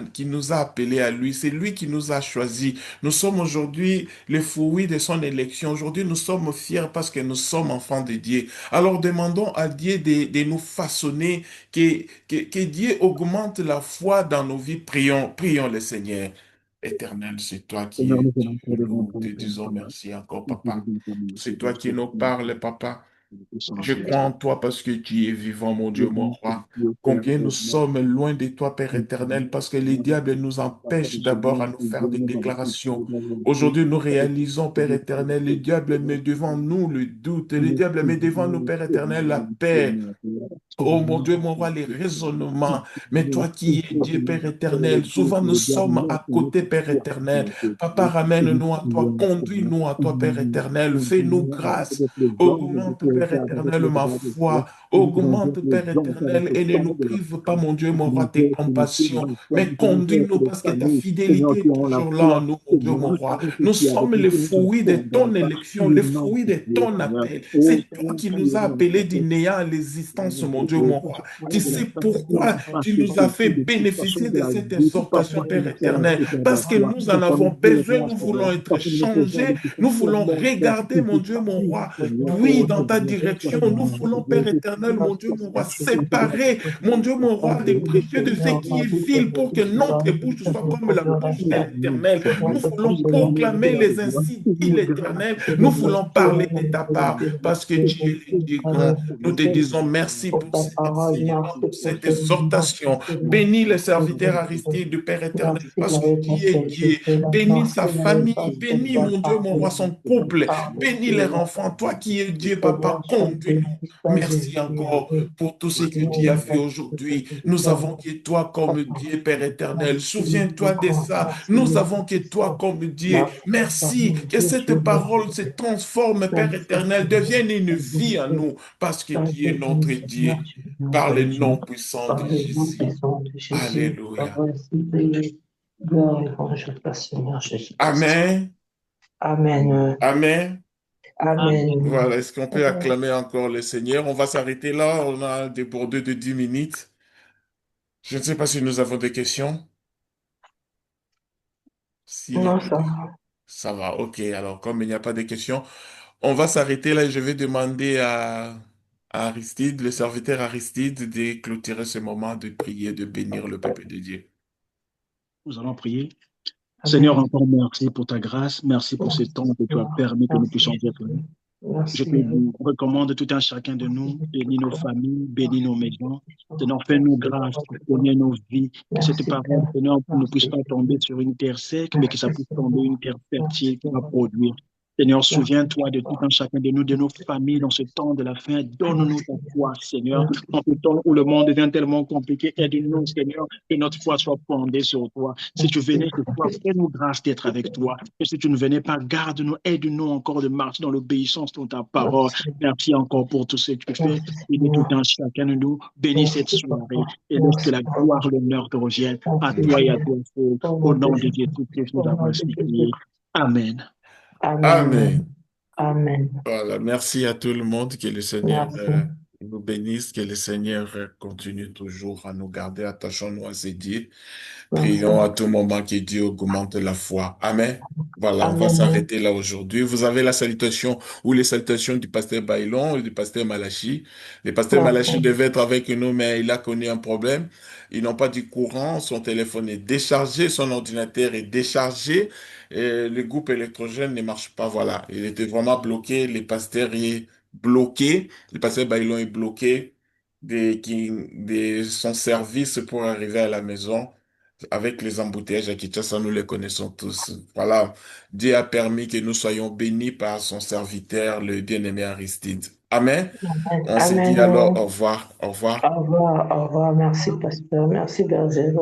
appelés à lui, c'est lui qui nous a choisis. Nous sommes aujourd'hui les fruits de son élection. Aujourd'hui, nous sommes fiers parce que nous sommes enfants de Dieu. Alors demandons à Dieu de nous façonner, que Dieu augmente la foi dans nos vies. Prions, prions le Seigneur. Éternel, c'est toi qui Seigneur, es nous Dieu. venons pour le nom Nous pour te le disons Seigneur. merci encore, Nous te papa. disons merci C'est pour toi ce qui que nous tu as parles, papa. fait. Je crois en toi parce que tu es vivant, mon Dieu, Nous mon venons pour roi. Dieu, Père Combien nous éternel. sommes loin de toi, Père Nous éternel, venons parce que les pour diables nous Papa empêchent de d'abord à Seigneur, nous nous faire des venons dans le Christ, déclarations. nous venons dans le Aujourd'hui, nous Christ, réalisons, Père éternel, les diables met devant nous le doute, les nous diables met devant nous, venons Père pour éternel, la nous, paix. Seigneur, Oh mon Seigneur, Dieu, mon roi, les raisonnements. Mais toi qui es Dieu, Père éternel, souvent nous le diable, sommes non, à Seigneur, côté, pour Père toi, éternel. Seigneur, Papa, et nous ramène-nous à toi, prions, Seigneur, conduis-nous à toi, Père nous éternel. Fais-nous continuons grâce. avec les hommes de Augmente, Père Théophile, avec éternel, les ma droits de foi, foi. et nous grandissons Augmente, les Père hommes avec éternel, ce et ne nous temps de la prive pas, foi. mon Dieu, Nous mon roi, demandons tes pour nous dans compassions. la foi, Mais nous demandons conduis-nous pour les parce que ta familles, Seigneur, fidélité qui est ont la toujours là en foi, nous, mon Dieu, mon Seigneur, roi. avec ce Nous qui est avec sommes eux, les qui nous fruits de ton attendent, élection, le les nom fruits de de Dieu, ton Seigneur. appel. Oh, C'est toi Seigneur, qui nous as prions, appelés du Seigneur, néant à l'existence, mon Dieu, mon roi. Tu de la sais famille, pourquoi parce tu que nous as c'est fait de toute façon bénéficier de de la cette vie, parce exhortation, que Père nous sommes éternel, avec parce que toi, nous en nous avons sommes pour besoin, toi, nous Seigneur, voulons être parce que nous faisons changés, des nous choses voulons purement faire regarder, mon Dieu, mon positif, roi. Seigneur. Oui, Oh, dans ta Seigneur, direction, sois nous voulons, Père éternel, mon Dieu, mon roi, séparer, mon Dieu, mon roi, des précieux de ce qui est vil pour que notre bouche soit comme la bouche de l'éternel. Nous voulons proclamer les ainsi dit l'éternel. Nous voulons parler de ta part parce que tu es le Dieu grand. Nous te disons merci pour Ta cet parole, enseignement, merci pour pour cette ce exhortation. merci, Bénis le serviteur merci, Aristide, Père éternel, merci parce que avec tu mon es Seigneur Dieu. Jésus, Bénis sa merci famille, parce que bénis tu as mon Dieu, mon parlé, roi, son couple, bénis les enfants. Toi qui es Dieu, Seigneur, papa, je te conduis-nous. bénis, Père Merci Jésus, encore pour tout ce que tu as fait aujourd'hui. Nous Seigneur, avons que toi comme Dieu, Père éternel. merci, Souviens-toi de ça. merci, Nous avons que toi comme Dieu. merci, Merci mon que Dieu, cette parole se transforme, Père merci, éternel, devienne une vie en nous parce que tu es notre Dieu. Par le nom puissant de par le nom Jésus. puissant de Jésus, Alléluia. parole ainsi priée. Gloire et louange au Seigneur Jésus-Christ. Amen. Amen. Amen. Amen. Voilà, est-ce qu'on peut acclamer encore le Seigneur? On va s'arrêter là. On a débordé de 10 minutes. Je ne sais pas si nous avons des questions. S'il n'y a Non, pas ça de... va. Ça va, ok. Alors, comme il n'y a pas de questions, on va s'arrêter là et je vais demander à Aristide, le serviteur Aristide, de clôturer ce moment de prier, de bénir le peuple de Dieu. Nous allons prier. Seigneur, Amen. encore merci pour ta grâce, merci pour ce Merci, temps que tu as Seigneur. permis que nous Merci, puissions être là. Jésus. Je te Merci. recommande tout un chacun de nous, bénis nos familles, bénis nos maisons. Seigneur, fais-nous Merci, grâce, Papa. connais nos vies, que cette Merci, parole, Père. Seigneur, ne puisse Merci, pas tomber sur une terre sèche, mais que ça merci, puisse tomber Seigneur. une terre Merci, fertile qui va Seigneur. produire. Seigneur, Merci, souviens-toi de tout Papa. un chacun de nous, de nos familles dans ce temps de la fin. Donne-nous Merci, ta foi, Seigneur. merci, En ce temps où le monde devient tellement compliqué, aide-nous, Seigneur, que notre foi soit fondée sur toi. Si tu venais ce soir, fais-nous grâce d'être avec toi. Et si tu ne venais pas, garde-nous, aide-nous encore de marcher dans l'obéissance de ta parole. merci, Merci encore pour tout ce que tu fais. merci, Il est tout Seigneur. un chacun de nous. Bénis cette Merci, soirée Papa. et laisse que Merci, la gloire, Papa. l'honneur te reviennent à Merci, toi et à Seigneur. toi seul. Au Au nom de nom de Jésus. Jésus-Christ, nous Au nom avons de ainsi Jésus. prié. Amen. Amen. Amen. Amen. Voilà, merci à tout le monde. Que le Seigneur Merci. nous bénisse, que le Seigneur continue toujours à nous garder. Attachons-nous à ses dires. Merci. Prions à tout moment que Dieu augmente la foi. Amen. Voilà, on va Amen. s'arrêter là aujourd'hui. Vous avez la salutation ou les salutations du pasteur Bailon et du pasteur Malachi. Le pasteur Malachi D'accord. devait être avec nous, mais il a connu un problème. Ils n'ont pas du courant, son téléphone est déchargé, son ordinateur est déchargé, et le groupe électrogène ne marche pas. Voilà, il était vraiment bloqué, le pasteur est bloqué, le pasteur Bailon est bloqué de son service pour arriver à la maison. Avec les embouteillages à Kinshasa, nous les connaissons tous. Voilà. Dieu a permis que nous soyons bénis par son serviteur, le bien-aimé Aristide. Amen. Amen. On se dit alors Amen. au revoir. Au revoir. Au revoir. Au revoir. Merci, pasteur. Merci, Berger.